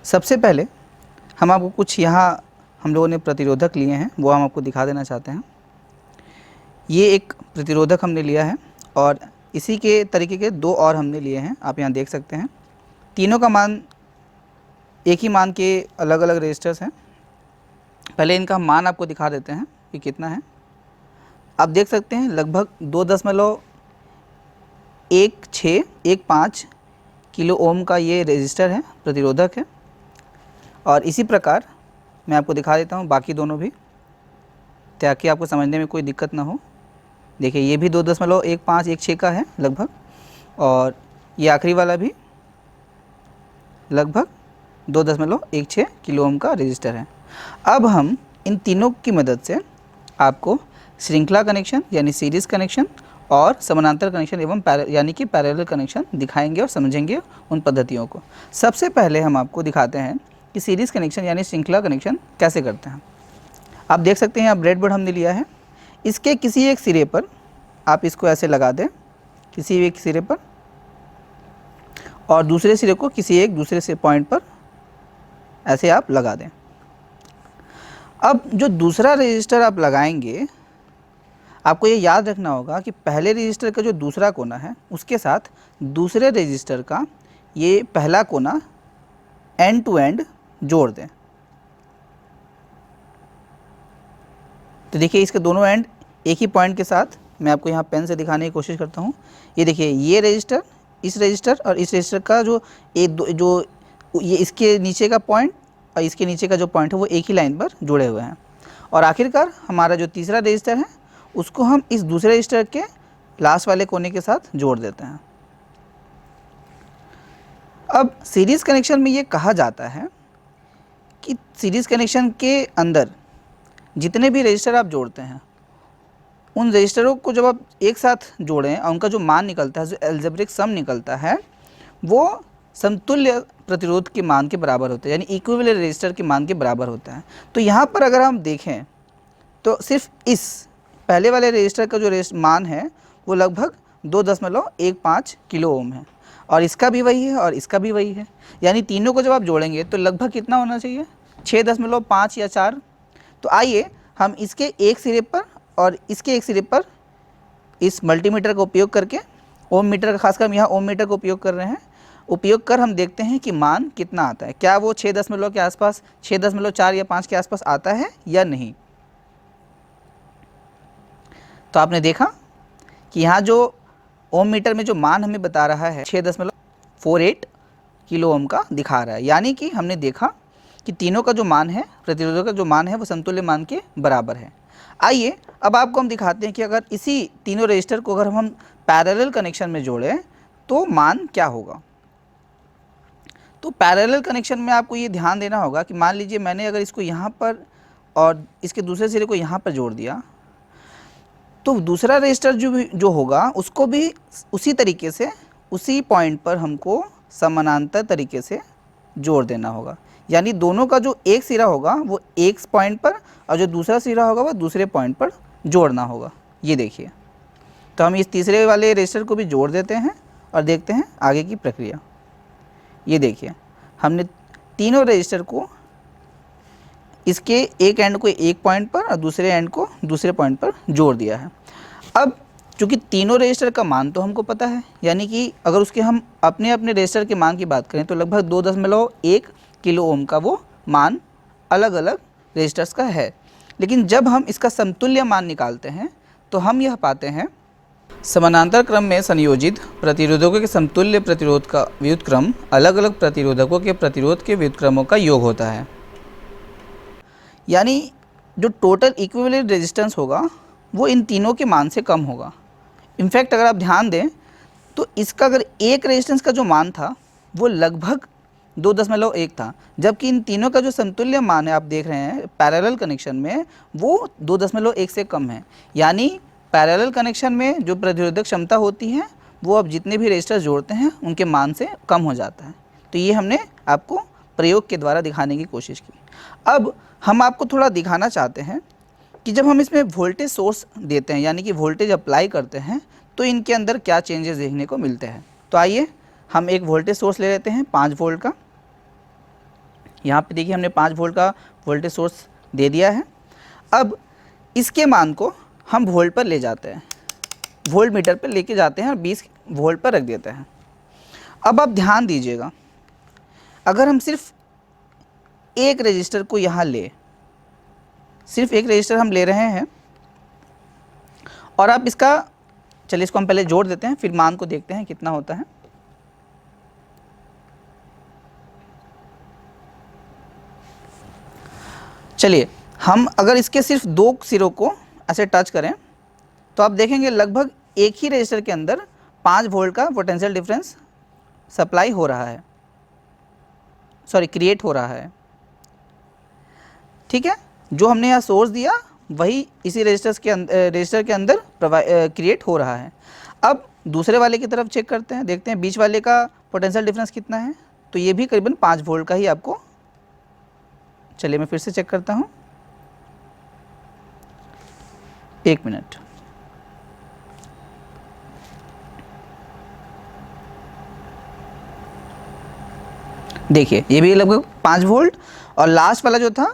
सबसे पहले हम आपको कुछ यहाँ हम लोगों ने प्रतिरोधक लिए हैं, वो हम आपको दिखा देना चाहते हैं। ये एक प्रतिरोधक हमने लिया है, और इसी के तरीके के दो और हमने लिए हैं, आप यहाँ देख सकते हैं। तीनों का मान एक ही मान के अलग अलग रेजिस्टर्स हैं। पहले इनका मान आपको दिखा देते हैं कि कितना है। आप देख सकते हैं लगभग 2.1615 किलो ओम का ये रेजिस्टर है, प्रतिरोधक है। और इसी प्रकार मैं आपको दिखा देता हूँ बाकी दोनों भी, ताकि आपको समझने में कोई दिक्कत ना हो। देखिए, ये भी 2.1516 का है लगभग, और ये आखिरी वाला भी लगभग 2.16 किलो ओम का रेजिस्टर है। अब हम इन तीनों की मदद से आपको श्रृंखला कनेक्शन यानी सीरीज़ कनेक्शन और समानांतर कनेक्शन एवं यानी कि पैरेलल कनेक्शन दिखाएंगे और समझेंगे उन पद्धतियों को। सबसे पहले हम आपको दिखाते हैं कि सीरीज़ कनेक्शन यानी श्रृंखला कनेक्शन कैसे करते हैं। आप देख सकते हैं यहाँ ब्रेडबोर्ड हमने लिया है। इसके किसी एक सिरे पर आप इसको ऐसे लगा दें, किसी एक सिरे पर, और दूसरे सिरे को किसी एक दूसरे से पॉइंट पर ऐसे आप लगा दें। अब जो दूसरा रजिस्टर आप लगाएंगे, आपको ये याद रखना होगा कि पहले रजिस्टर का जो दूसरा कोना है उसके साथ दूसरे रजिस्टर का ये पहला कोना एंड टू एंड जोड़ दें। तो देखिए इसके दोनों एंड एक ही पॉइंट के साथ मैं आपको यहाँ पेन से दिखाने की कोशिश करता हूँ। ये देखिए, ये रजिस्टर, इस रजिस्टर और इस रजिस्टर का जो ये इसके नीचे का पॉइंट और इसके नीचे का जो पॉइंट है वो एक ही लाइन पर जुड़े हुए हैं। और आखिरकार हमारा जो तीसरा रजिस्टर है उसको हम इस दूसरे रजिस्टर के लास्ट वाले कोने के साथ जोड़ देते हैं। अब सीरीज़ कनेक्शन में ये कहा जाता है कि सीरीज़ कनेक्शन के अंदर जितने भी रजिस्टर आप जोड़ते हैं उन रजिस्टरों को जब आप एक साथ जोड़ें और उनका जो मान निकलता है, जो एल्जेब्रिक सम निकलता है, वो समतुल्य प्रतिरोध के मान के बराबर होता है, यानी इक्विवेलेंट रजिस्टर के मान के बराबर होता है। तो यहाँ पर अगर हम देखें तो सिर्फ इस पहले वाले रजिस्टर का जो मान है वो लगभग 2.15 किलो ओम है, और इसका भी वही है और इसका भी वही है। यानी तीनों को जब आप जोड़ेंगे तो लगभग कितना होना चाहिए, 6.5 या 4। तो आइए हम इसके एक सिरे पर और इसके एक सिरे पर इस मल्टीमीटर का उपयोग करके, ओम मीटर का, खासकर हम यहाँ ओम मीटर का उपयोग कर रहे हैं, उपयोग कर हम देखते हैं कि मान कितना आता है। क्या वो 6 के आसपास, 6.4 या 5 के आसपास आता है या नहीं। तो आपने देखा कि यहाँ जो ओम मीटर में जो मान हमें बता रहा है 6.48 किलो ओम का दिखा रहा है, यानी कि हमने देखा कि तीनों का जो मान है, प्रतिरोधक का जो मान है, वो समतुल्य मान के बराबर है। आइए अब आपको हम दिखाते हैं कि अगर इसी तीनों रजिस्टर को अगर हम पैरेलल कनेक्शन में जोड़ें तो मान क्या होगा। तो पैरेलल कनेक्शन में आपको ये ध्यान देना होगा कि मान लीजिए मैंने अगर इसको यहाँ पर और इसके दूसरे सिरे को यहाँ पर जोड़ दिया, तो दूसरा रजिस्टर जो होगा उसको भी उसी तरीके से, उसी पॉइंट पर हमको समानांतर तरीके से जोड़ देना होगा। यानी दोनों का जो एक सिरा होगा वो एक पॉइंट पर और जो दूसरा सिरा होगा वो दूसरे पॉइंट पर जोड़ना होगा। ये देखिए, तो हम इस तीसरे वाले रजिस्टर को भी जोड़ देते हैं और देखते हैं आगे की प्रक्रिया। ये देखिए, हमने तीनों रजिस्टर को, इसके एक एंड को एक पॉइंट पर और दूसरे एंड को दूसरे पॉइंट पर जोड़ दिया है। अब चूँकि तीनों रजिस्टर का मान तो हमको पता है, यानी कि अगर उसके हम अपने अपने रजिस्टर के मान की बात करें तो लगभग 2.1 किलो ओम का वो मान अलग अलग रजिस्टर्स का है। लेकिन जब हम इसका समतुल्य मान निकालते हैं तो हम यह पाते हैं, समानांतर क्रम में संयोजित प्रतिरोधकों के समतुल्य प्रतिरोध का व्युत्क्रम अलग अलग प्रतिरोधकों के प्रतिरोध के व्युत्क्रमों का योग होता है। यानी जो टोटल इक्विवेलेंट रेजिस्टेंस होगा वो इन तीनों के मान से कम होगा। इनफैक्ट अगर आप ध्यान दें तो इसका अगर एक रेजिस्टेंस का जो मान था वो लगभग 2.1 था, जबकि इन तीनों का जो समतुल्य मान है आप देख रहे हैं पैरेलल कनेक्शन में वो 2.1 से कम है। यानी पैरेलल कनेक्शन में जो प्रतिरोधक क्षमता होती है वो अब जितने भी रजिस्टर जोड़ते हैं उनके मान से कम हो जाता है। तो ये हमने आपको प्रयोग के द्वारा दिखाने की कोशिश की। अब हम आपको थोड़ा दिखाना चाहते हैं कि जब हम इसमें वोल्टेज सोर्स देते हैं, यानी कि वोल्टेज अप्लाई करते हैं, तो इनके अंदर क्या चेंजेस देखने को मिलते हैं। तो आइए हम एक वोल्टेज सोर्स ले लेते हैं 5 वोल्ट का। यहाँ पे देखिए हमने 5 वोल्ट का वोल्टेज सोर्स दे दिया है। अब इसके मान को हम वोल्ट पर ले जाते हैं, वोल्ट मीटर पर लेके जाते हैं और 20 वोल्ट पर रख देते हैं। अब आप ध्यान दीजिएगा, अगर हम सिर्फ एक रजिस्टर को यहाँ सिर्फ एक रजिस्टर हम ले रहे हैं और आप इसका, चलिए इसको हम पहले जोड़ देते हैं फिर मान को देखते हैं कितना होता है। चलिए हम अगर इसके सिर्फ 2 सिरों को ऐसे टच करें तो आप देखेंगे लगभग एक ही रजिस्टर के अंदर 5 वोल्ट का पोटेंशियल डिफरेंस सप्लाई हो रहा है, क्रिएट हो रहा है। ठीक है, जो हमने यहाँ सोर्स दिया वही इसी रजिस्टर के अंदर क्रिएट हो रहा है। अब दूसरे वाले की तरफ चेक करते हैं, देखते हैं बीच वाले का पोटेंशियल डिफरेंस कितना है। तो ये भी करीबन 5 वोल्ट का ही आपको, चलिए मैं फिर से चेक करता हूँ, 1 मिनट। देखिए ये भी लगभग 5 वोल्ट और लास्ट वाला जो था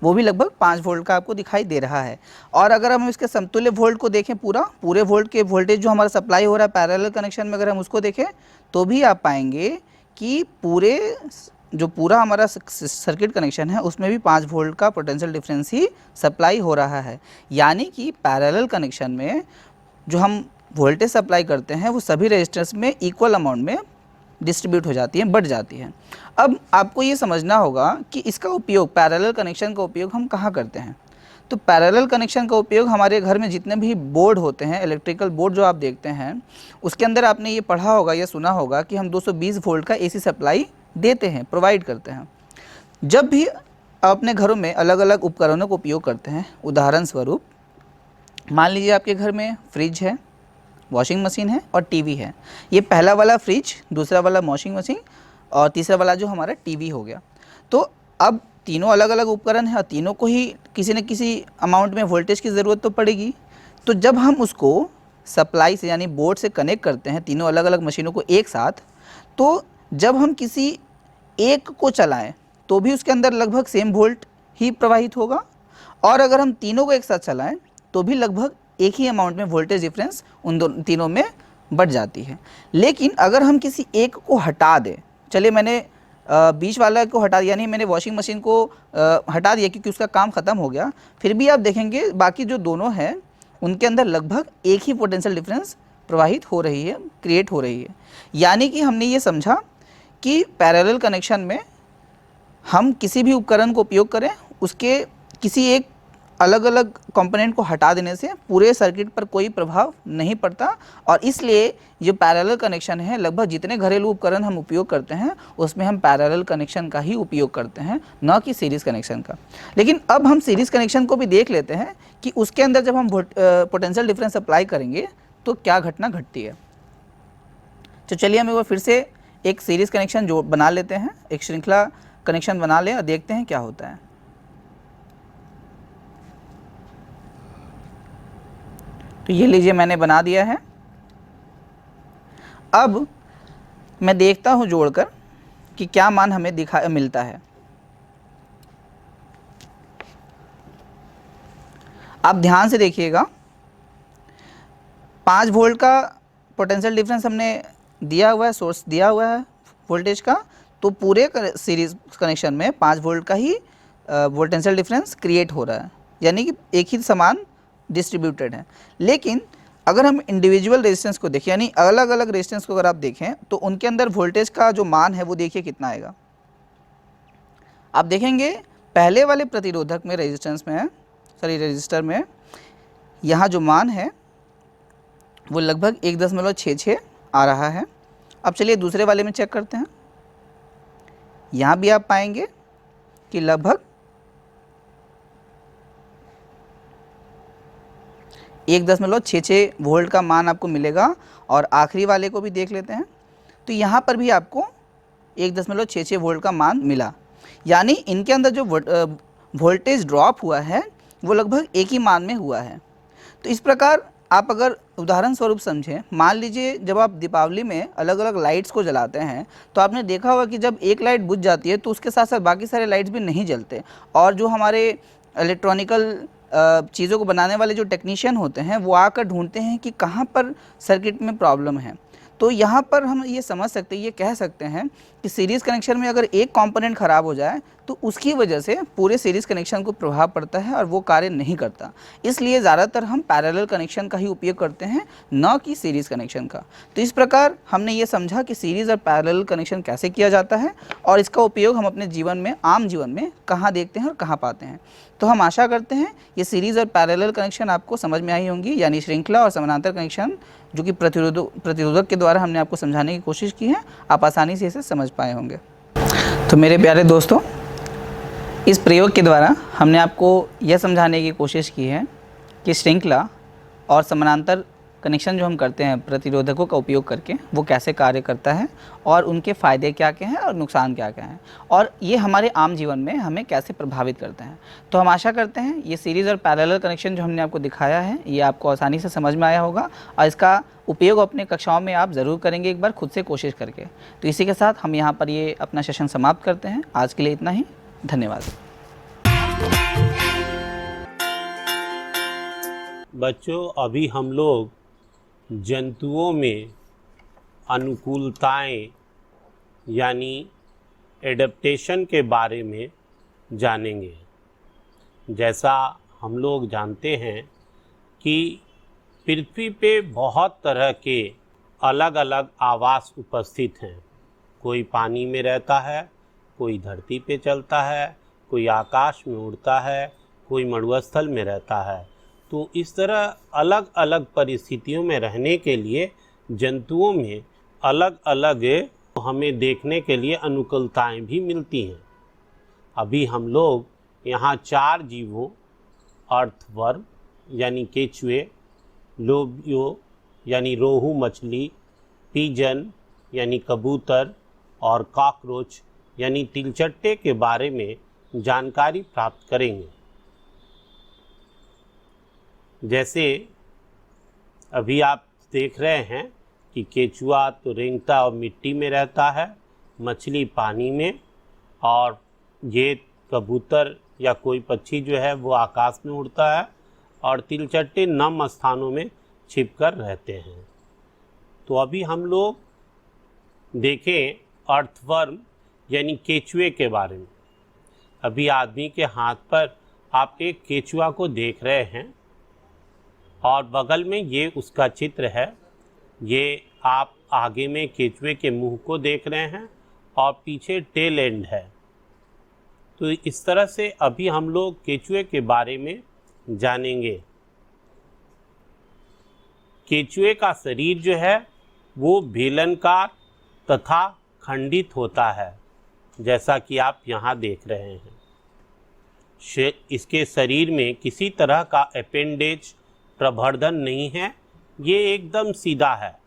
वो भी लगभग 5 वोल्ट का आपको दिखाई दे रहा है। और अगर हम इसके समतुल्य वोल्ट को देखें, पूरे वोल्ट के वोल्टेज जो हमारा सप्लाई हो रहा है पैरेलल कनेक्शन में, अगर हम उसको देखें तो भी आप पाएंगे कि पूरा हमारा सर्किट कनेक्शन है उसमें भी 5 वोल्ट का पोटेंशियल डिफरेंस ही सप्लाई हो रहा है। यानी कि पैरेलल कनेक्शन में जो हम वोल्टेज सप्लाई करते हैं वो सभी रेजिस्टर्स में इक्वल अमाउंट में डिस्ट्रीब्यूट हो जाती है, बढ़ जाती है। अब आपको ये समझना होगा कि इसका उपयोग, पैरेलल कनेक्शन का उपयोग हम कहाँ करते हैं। तो पैरेलल कनेक्शन का उपयोग हमारे घर में जितने भी बोर्ड होते हैं, इलेक्ट्रिकल बोर्ड जो आप देखते हैं, उसके अंदर आपने ये पढ़ा होगा या सुना होगा कि हम 220 वोल्ट का एसी सप्लाई देते हैं, प्रोवाइड करते हैं। जब भी अपने घरों में अलग अलग उपकरणों का उपयोग करते हैं, उदाहरण स्वरूप मान लीजिए आपके घर में फ्रिज है, वॉशिंग मशीन है और टीवी है। ये पहला वाला फ्रिज, दूसरा वाला वॉशिंग मशीन और तीसरा वाला जो हमारा टीवी हो गया। तो अब तीनों अलग अलग उपकरण हैं और तीनों को ही किसी न किसी अमाउंट में वोल्टेज की ज़रूरत तो पड़ेगी। तो जब हम उसको सप्लाई से यानी बोर्ड से कनेक्ट करते हैं तीनों अलग अलग मशीनों को एक साथ, तो जब हम किसी एक को चलाएं तो भी उसके अंदर लगभग सेम वोल्ट ही प्रवाहित होगा, और अगर हम तीनों को एक साथ चलाएं तो भी लगभग एक ही अमाउंट में वोल्टेज डिफरेंस उन तीनों में बढ़ जाती है। लेकिन अगर हम किसी एक को हटा दें, चलिए मैंने बीच वाला को हटा दिया, यानी मैंने वॉशिंग मशीन को हटा दिया क्योंकि उसका काम ख़त्म हो गया, फिर भी आप देखेंगे बाकी जो दोनों हैं उनके अंदर लगभग एक ही पोटेंशियल डिफरेंस प्रवाहित हो रही है, क्रिएट हो रही है। यानी कि हमने ये समझा कि पैरेलल कनेक्शन में हम किसी भी उपकरण को उपयोग करें, उसके किसी एक अलग अलग कंपोनेंट को हटा देने से पूरे सर्किट पर कोई प्रभाव नहीं पड़ता, और इसलिए जो पैरेलल कनेक्शन है लगभग जितने घरेलू उपकरण हम उपयोग करते हैं उसमें हम पैरेलल कनेक्शन का ही उपयोग करते हैं, न कि सीरीज़ कनेक्शन का। लेकिन अब हम सीरीज़ कनेक्शन को भी देख लेते हैं कि उसके अंदर जब हम पोटेंशियल डिफरेंस अप्लाई करेंगे तो क्या घटना घटती है। तो चलिए हम एक बार फिर से एक सीरीज़ कनेक्शन जो बना लेते हैं, एक श्रृंखला कनेक्शन बना लें और देखते हैं क्या होता है। तो ये लीजिए मैंने बना दिया है। अब मैं देखता हूँ जोड़कर कि क्या मान हमें मिलता है। आप ध्यान से देखिएगा, 5 वोल्ट का पोटेंशियल डिफरेंस हमने दिया हुआ है, सोर्स दिया हुआ है वोल्टेज का, तो पूरे सीरीज कनेक्शन में 5 वोल्ट का ही पोटेंशियल डिफरेंस क्रिएट हो रहा है, यानी कि एक ही समान डिस्ट्रीब्यूटेड है। लेकिन अगर हम इंडिविजुअल रेजिस्टेंस को देखें, यानी अलग अलग रेजिस्टेंस को अगर आप देखें तो उनके अंदर वोल्टेज का जो मान है वो देखिए कितना आएगा। आप देखेंगे पहले वाले प्रतिरोधक में रजिस्टर में यहाँ जो मान है वो लगभग 1.66 आ रहा है। अब चलिए दूसरे वाले में चेक करते हैं। यहाँ भी आप पाएंगे कि लगभग 1.66 वोल्ट का मान आपको मिलेगा, और आखिरी वाले को भी देख लेते हैं तो यहाँ पर भी आपको 1.66 वोल्ट का मान मिला। यानी इनके अंदर जो वोल्टेज ड्रॉप हुआ है वो लगभग एक ही मान में हुआ है। तो इस प्रकार आप अगर उदाहरण स्वरूप समझें, मान लीजिए जब आप दीपावली में अलग अलग लाइट्स को जलाते हैं तो आपने देखा होगा कि जब एक लाइट बुझ जाती है तो उसके साथ साथ बाकी सारे लाइट्स भी नहीं जलते, और जो हमारे इलेक्ट्रॉनिकल चीज़ों को बनाने वाले जो टेक्नीशियन होते हैं वो आकर ढूंढते हैं कि कहाँ पर सर्किट में प्रॉब्लम है। तो यहाँ पर हम ये समझ सकते हैं, ये कह सकते हैं कि सीरीज़ कनेक्शन में अगर एक कंपोनेंट ख़राब हो जाए तो उसकी वजह से पूरे सीरीज़ कनेक्शन को प्रभाव पड़ता है और वो कार्य नहीं करता। इसलिए ज़्यादातर हम पैरेलल कनेक्शन का ही उपयोग करते हैं, न कि सीरीज़ कनेक्शन का। तो इस प्रकार हमने ये समझा कि सीरीज़ और पैरेलल कनेक्शन कैसे किया जाता है और इसका उपयोग हम अपने जीवन में, आम जीवन में कहाँ देखते हैं और कहाँ पाते हैं। तो हम आशा करते हैं ये सीरीज़ और पैरेलल कनेक्शन आपको समझ में आई होंगी, यानी श्रृंखला और समानांतर कनेक्शन जो कि प्रतिरोधक के द्वारा हमने आपको समझाने की कोशिश की है, आप आसानी से इसे समझ पाए होंगे। तो मेरे प्यारे दोस्तों, इस प्रयोग के द्वारा हमने आपको यह समझाने की कोशिश की है कि श्रृंखला और समानांतर कनेक्शन जो हम करते हैं प्रतिरोधकों का उपयोग करके वो कैसे कार्य करता है और उनके फ़ायदे क्या क्या हैं और नुकसान क्या क्या हैं, और ये हमारे आम जीवन में हमें कैसे प्रभावित करते हैं। तो हम आशा करते हैं ये सीरीज़ और पैरेलल कनेक्शन जो हमने आपको दिखाया है ये आपको आसानी से समझ में आया होगा और इसका उपयोग अपने कक्षाओं में आप ज़रूर करेंगे एक बार खुद से कोशिश करके। तो इसी के साथ हम यहाँ पर ये अपना सेशन समाप्त करते हैं। आज के लिए इतना ही। धन्यवाद। बच्चों, अभी हम लोग जंतुओं में अनुकूलताएं यानी एडेप्टेशन के बारे में जानेंगे। जैसा हम लोग जानते हैं कि पृथ्वी पे बहुत तरह के अलग अलग आवास उपस्थित हैं। कोई पानी में रहता है, कोई धरती पे चलता है, कोई आकाश में उड़ता है, कोई मरुस्थल में रहता है। तो इस तरह अलग अलग परिस्थितियों में रहने के लिए जंतुओं में अलग अलग हमें देखने के लिए अनुकूलताएं भी मिलती हैं। अभी हम लोग यहाँ 4 जीवों अर्थवर्म यानी केचुए, लोबियो यानी रोहू मछली, पिजन यानी कबूतर और कॉकरोच यानी तिलचट्टे के बारे में जानकारी प्राप्त करेंगे। जैसे अभी आप देख रहे हैं कि केचुआ तो रेंगता और मिट्टी में रहता है, मछली पानी में, और ये कबूतर या कोई पक्षी जो है वो आकाश में उड़ता है, और तिलचट्टे नम स्थानों में छिपकर रहते हैं। तो अभी हम लोग देखें अर्थवर्म यानी केचुए के बारे में। अभी आदमी के हाथ पर आप एक केचुआ को देख रहे हैं और बगल में ये उसका चित्र है। ये आप आगे में केचुए के मुंह को देख रहे हैं और पीछे टेल एंड है। तो इस तरह से अभी हम लोग केचुए के बारे में जानेंगे। केचुए का शरीर जो है वो बेलनाकार तथा खंडित होता है, जैसा कि आप यहाँ देख रहे हैं। इसके शरीर में किसी तरह का अपेंडेज प्रवर्धन नहीं है, ये एकदम सीधा है।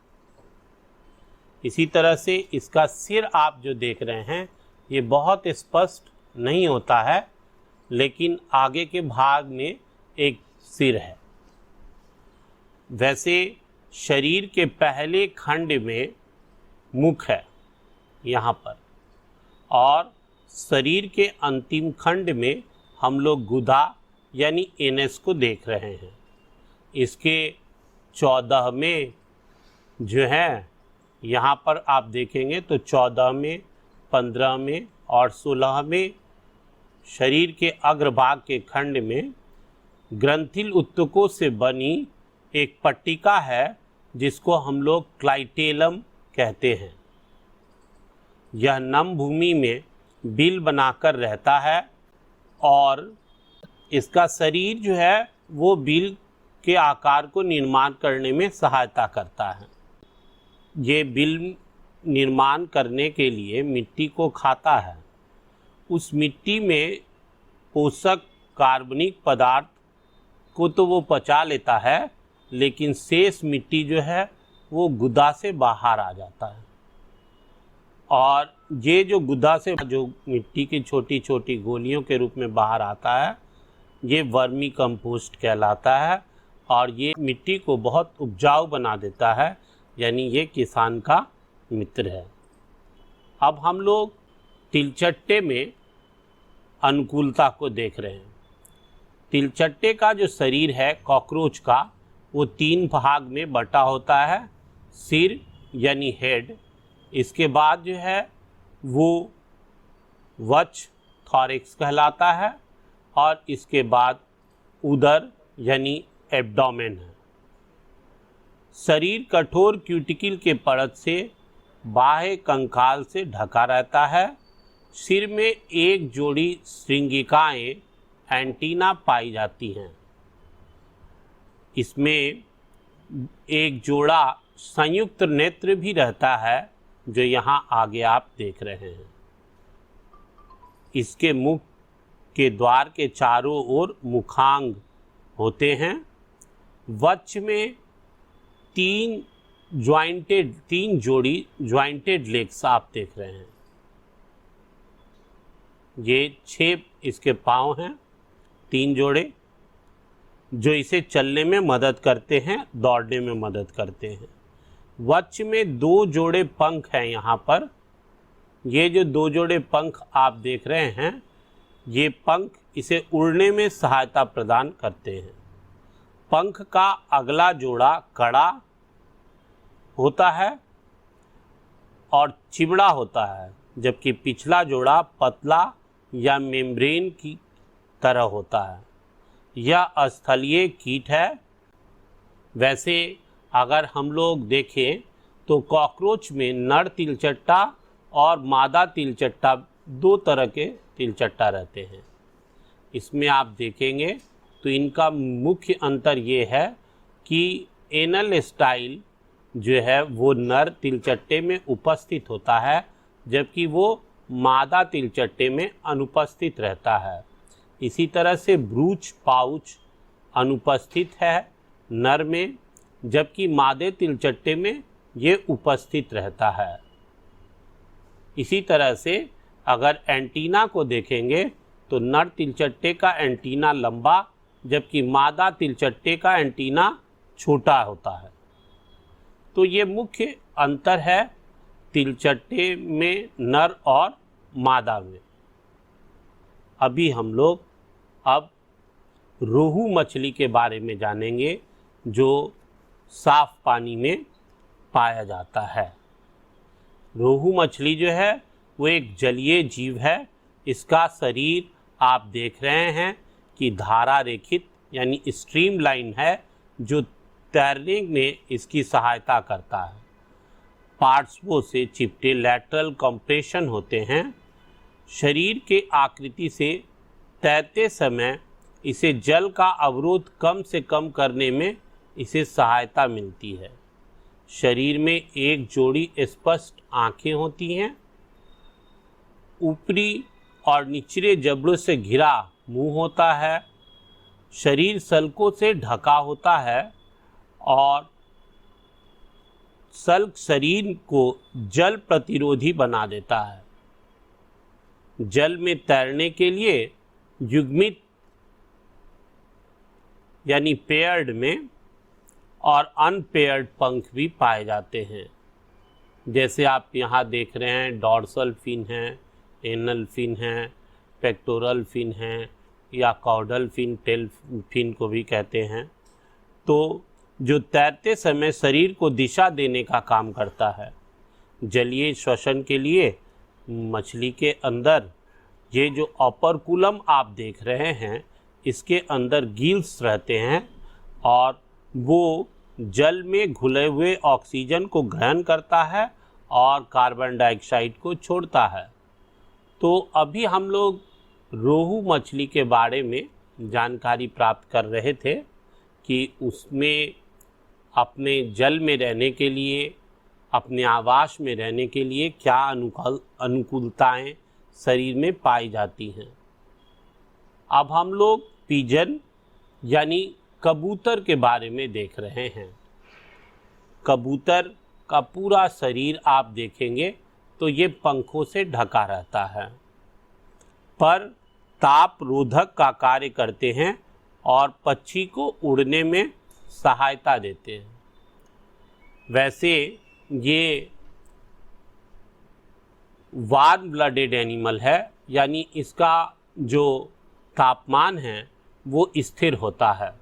इसी तरह से इसका सिर आप जो देख रहे हैं ये बहुत स्पष्ट नहीं होता है, लेकिन आगे के भाग में एक सिर है। वैसे शरीर के पहले खंड में मुख है यहाँ पर, और शरीर के अंतिम खंड में हम लोग गुदा यानी एनस को देख रहे हैं। इसके 14वें जो है यहाँ पर आप देखेंगे तो 14वें, 15वें और 16वें शरीर के अग्रभाग के खंड में ग्रंथिल उत्तकों से बनी एक पट्टिका है जिसको हम लोग क्लाइटेलम कहते हैं। यह नम भूमि में बिल बनाकर रहता है और इसका शरीर जो है वो बिल के आकार को निर्माण करने में सहायता करता है। ये बिल निर्माण करने के लिए मिट्टी को खाता है। उस मिट्टी में पोषक कार्बनिक पदार्थ को तो वो पचा लेता है, लेकिन शेष मिट्टी जो है वो गुदा से बाहर आ जाता है। और ये जो गुदा से जो मिट्टी की छोटी छोटी गोलियों के रूप में बाहर आता है, ये वर्मी कंपोस्ट कहलाता है, और ये मिट्टी को बहुत उपजाऊ बना देता है, यानी ये किसान का मित्र है। अब हम लोग तिलचट्टे में अनुकूलता को देख रहे हैं। तिलचट्टे का जो शरीर है कॉकरोच का, वो 3 भाग में बटा होता है। सिर यानी हेड, इसके बाद जो है वो वक्ष थॉरेक्स कहलाता है, और इसके बाद उदर यानी एब्डोमेन है। शरीर कठोर क्यूटिकल के परत से बाह्य कंकाल से ढका रहता है। सिर में एक जोड़ी श्रृंगिकाएं एंटीना पाई जाती हैं। इसमें एक जोड़ा संयुक्त नेत्र भी रहता है, जो यहाँ आगे आप देख रहे हैं। इसके मुख के द्वार के चारों ओर मुखांग होते हैं। वक्ष में 3 जोड़ी ज्वाइंटेड लेग्स आप देख रहे हैं। ये 6 इसके पाँव हैं, 3 जोड़े, जो इसे चलने में मदद करते हैं, दौड़ने में मदद करते हैं। वक्ष में 2 जोड़े पंख हैं यहाँ पर। ये जो 2 जोड़े पंख आप देख रहे हैं, ये पंख इसे उड़ने में सहायता प्रदान करते हैं। पंख का अगला जोड़ा कड़ा होता है और चिबड़ा होता है, जबकि पिछला जोड़ा पतला या मेम्ब्रेन की तरह होता है। यह स्थलीय कीट है। वैसे अगर हम लोग देखें तो कॉकरोच में नर तिलचट्टा और मादा तिलचट्टा 2 तरह के तिलचट्टा रहते हैं। इसमें आप देखेंगे तो इनका मुख्य अंतर ये है कि एनल स्टाइल जो है वो नर तिलचट्टे में उपस्थित होता है, जबकि वो मादा तिलचट्टे में अनुपस्थित रहता है। इसी तरह से ब्रूच पाउच अनुपस्थित है नर में, जबकि मादे तिलचट्टे में ये उपस्थित रहता है। इसी तरह से अगर एंटीना को देखेंगे तो नर तिलचट्टे का एंटीना लंबा, जबकि मादा तिलचट्टे का एंटीना छोटा होता है। तो ये मुख्य अंतर है तिलचट्टे में नर और मादा में। अभी हम लोग अब रोहू मछली के बारे में जानेंगे, जो साफ पानी में पाया जाता है। रोहू मछली जो है वो एक जलीय जीव है। इसका शरीर आप देख रहे हैं कि धारा रेखित यानी स्ट्रीम लाइन है, जो तैरने में इसकी सहायता करता है। पार्श्वों से चिपटे लैटरल कंप्रेशन होते हैं। शरीर के आकृति से तैरते समय इसे जल का अवरोध कम से कम करने में इसे सहायता मिलती है। शरीर में एक जोड़ी स्पष्ट आँखें होती हैं। ऊपरी और निचले जबड़ों से घिरा मुंह होता है। शरीर सल्कों से ढका होता है और सल्क शरीर को जल प्रतिरोधी बना देता है। जल में तैरने के लिए युग्मित यानी पेयर्ड में और अनपेयर्ड पंख भी पाए जाते हैं। जैसे आप यहाँ देख रहे हैं, डॉर्सल फिन है, एनल फिन है, पेक्टोरल फिन है या कॉर्डल फिन, टेल फिन को भी कहते हैं। तो जो तैरते समय शरीर को दिशा देने का काम करता है। जलीय श्वसन के लिए मछली के अंदर ये जो ऑपरकुलम आप देख रहे हैं, इसके अंदर गिल्स रहते हैं और वो जल में घुले हुए ऑक्सीजन को ग्रहण करता है और कार्बन डाइऑक्साइड को छोड़ता है। तो अभी हम लोग रोहू मछली के बारे में जानकारी प्राप्त कर रहे थे कि उसमें अपने जल में रहने के लिए, अपने आवास में रहने के लिए क्या अनुकूलताएं शरीर में पाई जाती हैं। अब हम लोग पिजन यानी कबूतर के बारे में देख रहे हैं। कबूतर का पूरा शरीर आप देखेंगे तो ये पंखों से ढका रहता है, पर ताप रोधक का कार्य करते हैं और पक्षी को उड़ने में सहायता देते हैं। वैसे ये वार्म ब्लडेड एनिमल है, यानी इसका जो तापमान है वो स्थिर होता है।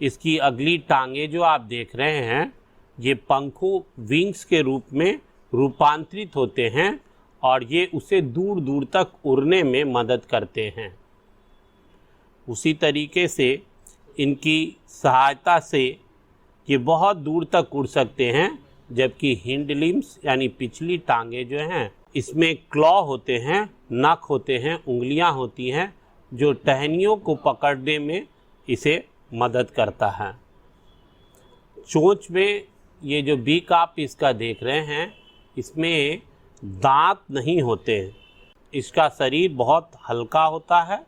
इसकी अगली टांगे जो आप देख रहे हैं, ये पंखों विंग्स के रूप में रूपांतरित होते हैं और ये उसे दूर दूर तक उड़ने में मदद करते हैं। उसी तरीके से इनकी सहायता से ये बहुत दूर तक उड़ सकते हैं, जबकि हिंड लिम्स यानी पिछली टांगे जो हैं, इसमें क्लॉ होते हैं, नख होते हैं, उंगलियां होती हैं, जो टहनियों को पकड़ने में इसे मदद करता है। चोंच में ये जो बीक आप इसका देख रहे हैं, इसमें दांत नहीं होते हैं। इसका शरीर बहुत हल्का होता है।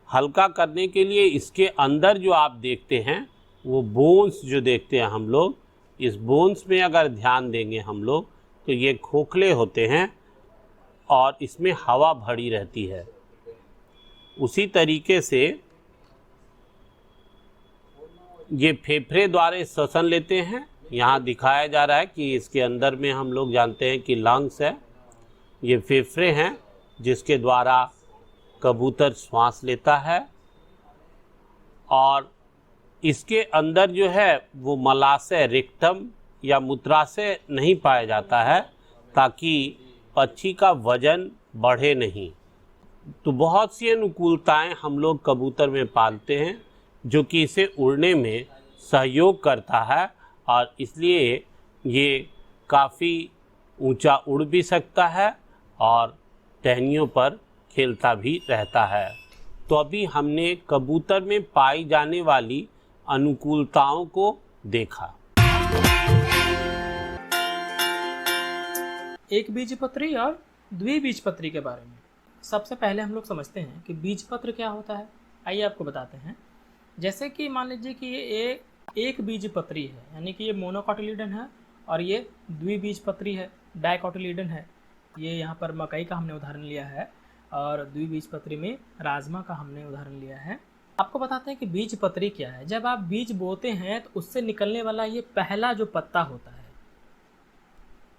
हल्का करने के लिए इसके अंदर जो आप देखते हैं वो बोन्स जो देखते हैं हम लोग, इस बोन्स में अगर ध्यान देंगे हम लोग तो ये खोखले होते हैं और इसमें हवा भरी रहती है। उसी तरीके से ये फेफड़े द्वारा श्वसन लेते हैं यहाँ दिखाया जा रहा है कि इसके अंदर में हम लोग जानते हैं कि लंग्स है, ये फेफड़े हैं जिसके द्वारा कबूतर श्वास लेता है, और इसके अंदर जो है वो मलाशय, रेक्टम या मूत्राशय नहीं पाया जाता है ताकि पक्षी का वजन बढ़े नहीं। तो बहुत सी अनुकूलताएं हम लोग कबूतर में पालते हैं जो कि इसे उड़ने में सहयोग करता है, और इसलिए ये काफ़ी ऊंचा उड़ भी सकता है और टहनियों पर खेलता भी रहता है। तो अभी हमने कबूतर में पाई जाने वाली अनुकूलताओं को देखा। एक बीजपत्री और द्विबीजपत्री के बारे में सबसे पहले हम लोग समझते हैं कि बीजपत्र क्या होता है। आइए आपको बताते हैं। जैसे कि मान लीजिए कि ये एक बीजपत्री है, यानी कि ये मोनोकॉटिलीडन है, और ये द्विबीजपत्री है, डाइकॉटिलीडन है। ये यहाँ पर मकई का हमने उदाहरण लिया है, और द्विबीजपत्री में राजमा का हमने उदाहरण लिया है। आपको बताते हैं कि बीजपत्री क्या है। जब आप बीज बोते हैं तो उससे निकलने वाला ये पहला जो पत्ता होता है,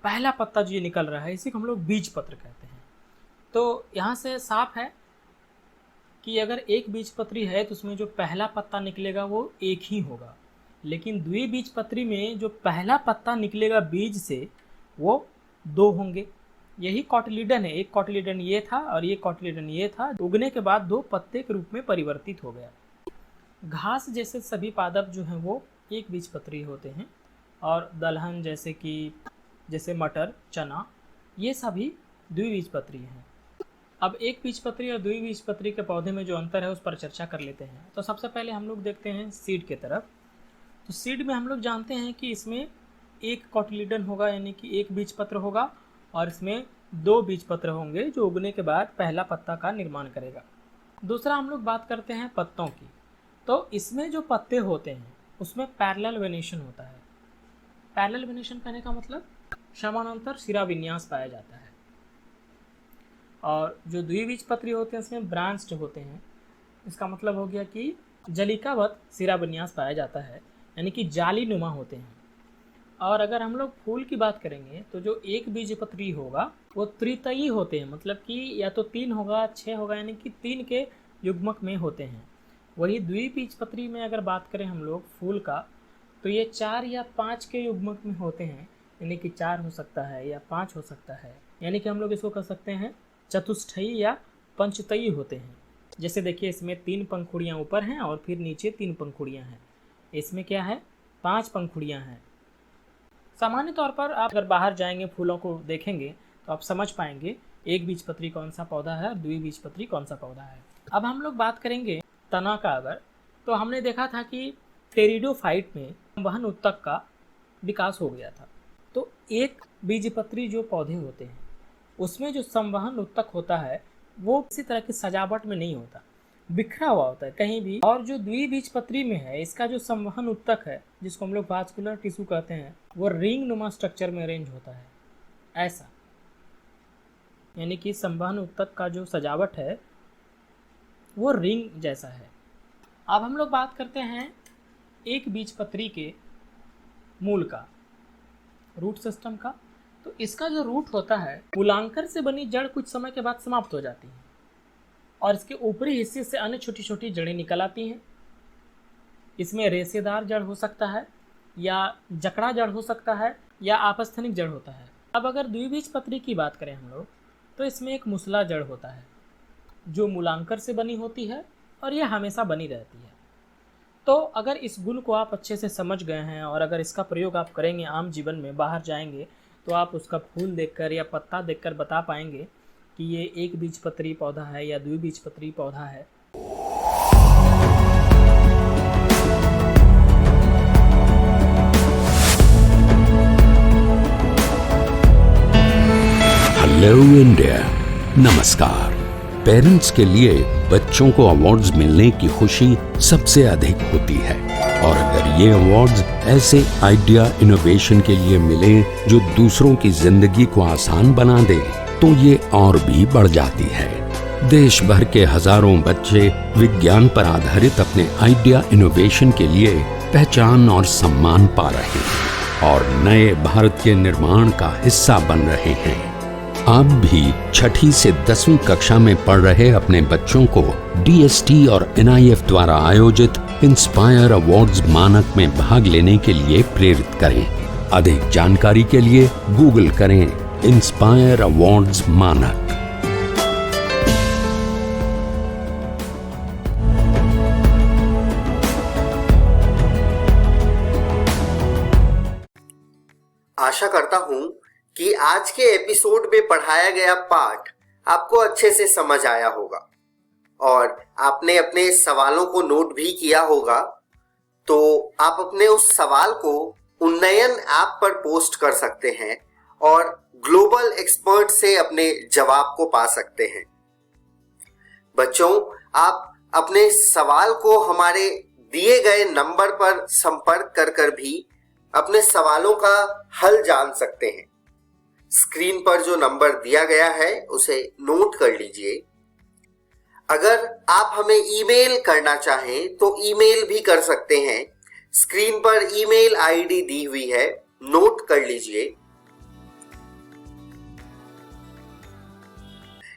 पहला पत्ता जो ये निकल रहा है, इसी को हम लोग बीजपत्र कहते हैं। तो यहाँ से साफ है कि अगर एक बीजपत्री है तो उसमें जो पहला पत्ता निकलेगा वो एक ही होगा, लेकिन द्विबीजपत्री में जो पहला पत्ता निकलेगा बीज से वो दो होंगे। यही कॉटिलीडन है। एक कॉटिलीडन ये था और ये कॉटिलीडन ये था। उगने के बाद दो पत्ते के रूप में परिवर्तित हो गया। घास जैसे सभी पादप जो हैं वो एक बीजपत्री होते हैं, और दलहन जैसे मटर, चना, ये सभी द्विबीजपत्री हैं। अब एक बीजपत्री और द्विबीजपत्री के पौधे में जो अंतर है उस पर चर्चा कर लेते हैं। तो सबसे पहले हम लोग देखते हैं सीड के तरफ। तो सीड में हम लोग जानते हैं कि इसमें एक कॉटिलीडन होगा, यानी कि एक बीजपत्र होगा, और इसमें दो बीजपत्र होंगे जो उगने के बाद पहला पत्ता का निर्माण करेगा। दूसरा हम लोग बात करते हैं पत्तों की। तो इसमें जो पत्ते होते हैं उसमें पैरेलल वेनेशन होता है। पैरेलल वेनेशन कहने का मतलब समानांतर शिरा विन्यास पाया जाता है। और जो द्विबीजपत्री होते हैं इसमें ब्रांच्ड होते हैं। इसका मतलब हो गया कि जलिकावत शिरा विन्यास पाया जाता है, यानी कि जाली नुमा होते हैं। और अगर हम लोग फूल की बात करेंगे तो जो एक बीजपत्री होगा वो त्रितयी होते हैं, मतलब कि या तो 3 होगा, 6 होगा, यानी कि 3 के युग्मक में होते हैं। वही द्विबीजपत्री में अगर बात करें हम लोग फूल का, तो ये 4 या 5 के युग्मक में होते हैं, यानी कि 4 हो सकता है या 5 हो सकता है। यानी कि हम लोग इसको कह सकते हैं चतुष्टयी या पंचतयी होते हैं। जैसे देखिए इसमें 3 पंखुड़ियाँ ऊपर हैं और फिर नीचे 3 पंखुड़ियाँ हैं। इसमें क्या है, 5 पंखुड़ियाँ हैं। सामान्य तौर पर आप अगर बाहर जाएंगे फूलों को देखेंगे तो आप समझ पाएंगे एक बीजपत्री कौन सा पौधा है और द्विबीजपत्री कौन सा पौधा है। अब हम लोग बात करेंगे तना का। अगर तो हमने देखा था कि टेरिडोफाइट में संवहन उत्तक का विकास हो गया था। तो एक बीजपत्री जो पौधे होते हैं उसमें जो संवहन उत्तक होता है वो किसी तरह की सजावट में नहीं होता, बिखरा हुआ होता है कहीं भी। और जो द्विबीजपत्री में है इसका जो संवहन उत्तक है, जिसको हम लोग वास्कुलर टिश्यू कहते हैं, वो रिंग नुमा स्ट्रक्चर में अरेंज होता है ऐसा। यानी कि संवहन उत्तक का जो सजावट है वो रिंग जैसा है। अब हम लोग बात करते हैं एक बीजपत्री के मूल का, रूट सिस्टम का। तो इसका जो रूट होता है, मूलांकर से बनी जड़ कुछ समय के बाद समाप्त हो जाती है और इसके ऊपरी हिस्से से अन्य छोटी छोटी जड़ें निकल आती हैं। इसमें रेशेदार जड़ हो सकता है या जकड़ा जड़ हो सकता है या आपस्थनिक जड़ होता है। अब अगर द्विबीजपत्री की बात करें हम लोग तो इसमें एक मुसला जड़ होता है जो मूलांकर से बनी होती है और यह हमेशा बनी रहती है। तो अगर इस गुण को आप अच्छे से समझ गए हैं और अगर इसका प्रयोग आप करेंगे आम जीवन में, बाहर जाएंगे तो आप उसका फूल देखकर या पत्ता देखकर बता पाएंगे कि ये एक बीजपत्री पौधा है या द्विबीजपत्री पौधा है। हेलो इंडिया, नमस्कार। पेरेंट्स के लिए बच्चों को अवार्ड्स मिलने की खुशी सबसे अधिक होती है, और अगर ये अवार्ड्स ऐसे आइडिया इनोवेशन के लिए मिले जो दूसरों की जिंदगी को आसान बना दे तो ये और भी बढ़ जाती है। देश भर के हजारों बच्चे विज्ञान पर आधारित अपने आइडिया इनोवेशन के लिए पहचान और सम्मान पा रहे हैं। और नए भारत के निर्माण का हिस्सा बन रहे हैं। आप भी 6ठी से 10वीं कक्षा में पढ़ रहे अपने बच्चों को DST और NIF द्वारा आयोजित इंस्पायर अवार्ड्स मानक में भाग लेने के लिए प्रेरित करें। अधिक जानकारी के लिए गूगल करें इंस्पायर अवार्ड्स मानक। आशा करता हूं कि आज के एपिसोड में पढ़ाया गया पाठ आपको अच्छे से समझ आया होगा और आपने अपने सवालों को नोट भी किया होगा। तो आप अपने उस सवाल को उन्नयन ऐप पर पोस्ट कर सकते हैं और ग्लोबल एक्सपर्ट से अपने जवाब को पा सकते हैं। बच्चों, आप अपने सवाल को हमारे दिए गए नंबर पर संपर्क कर भी अपने सवालों का हल जान सकते हैं। स्क्रीन पर जो नंबर दिया गया है उसे नोट कर लीजिए। अगर आप हमें ईमेल करना चाहें तो ईमेल भी कर सकते हैं। स्क्रीन पर ईमेल आईडी दी हुई है, नोट कर लीजिए।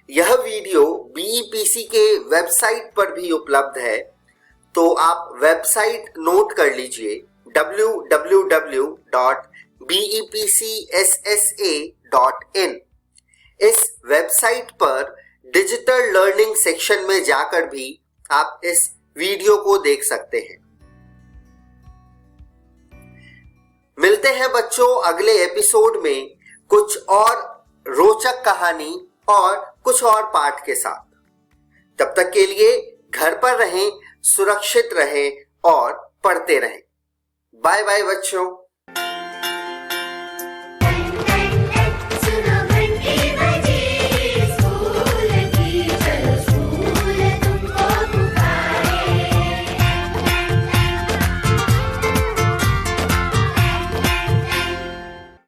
यह वीडियो BEPC के वेबसाइट पर भी उपलब्ध है, तो आप वेबसाइट नोट कर लीजिए www.bepcssa.in। इस वेबसाइट पर डिजिटल लर्निंग सेक्शन में जाकर भी आप इस वीडियो को देख सकते हैं। मिलते हैं बच्चों अगले एपिसोड में कुछ और रोचक कहानी और कुछ और पाठ के साथ। तब तक के लिए घर पर रहें, सुरक्षित रहें और पढ़ते रहें। बाय बाय बच्चों।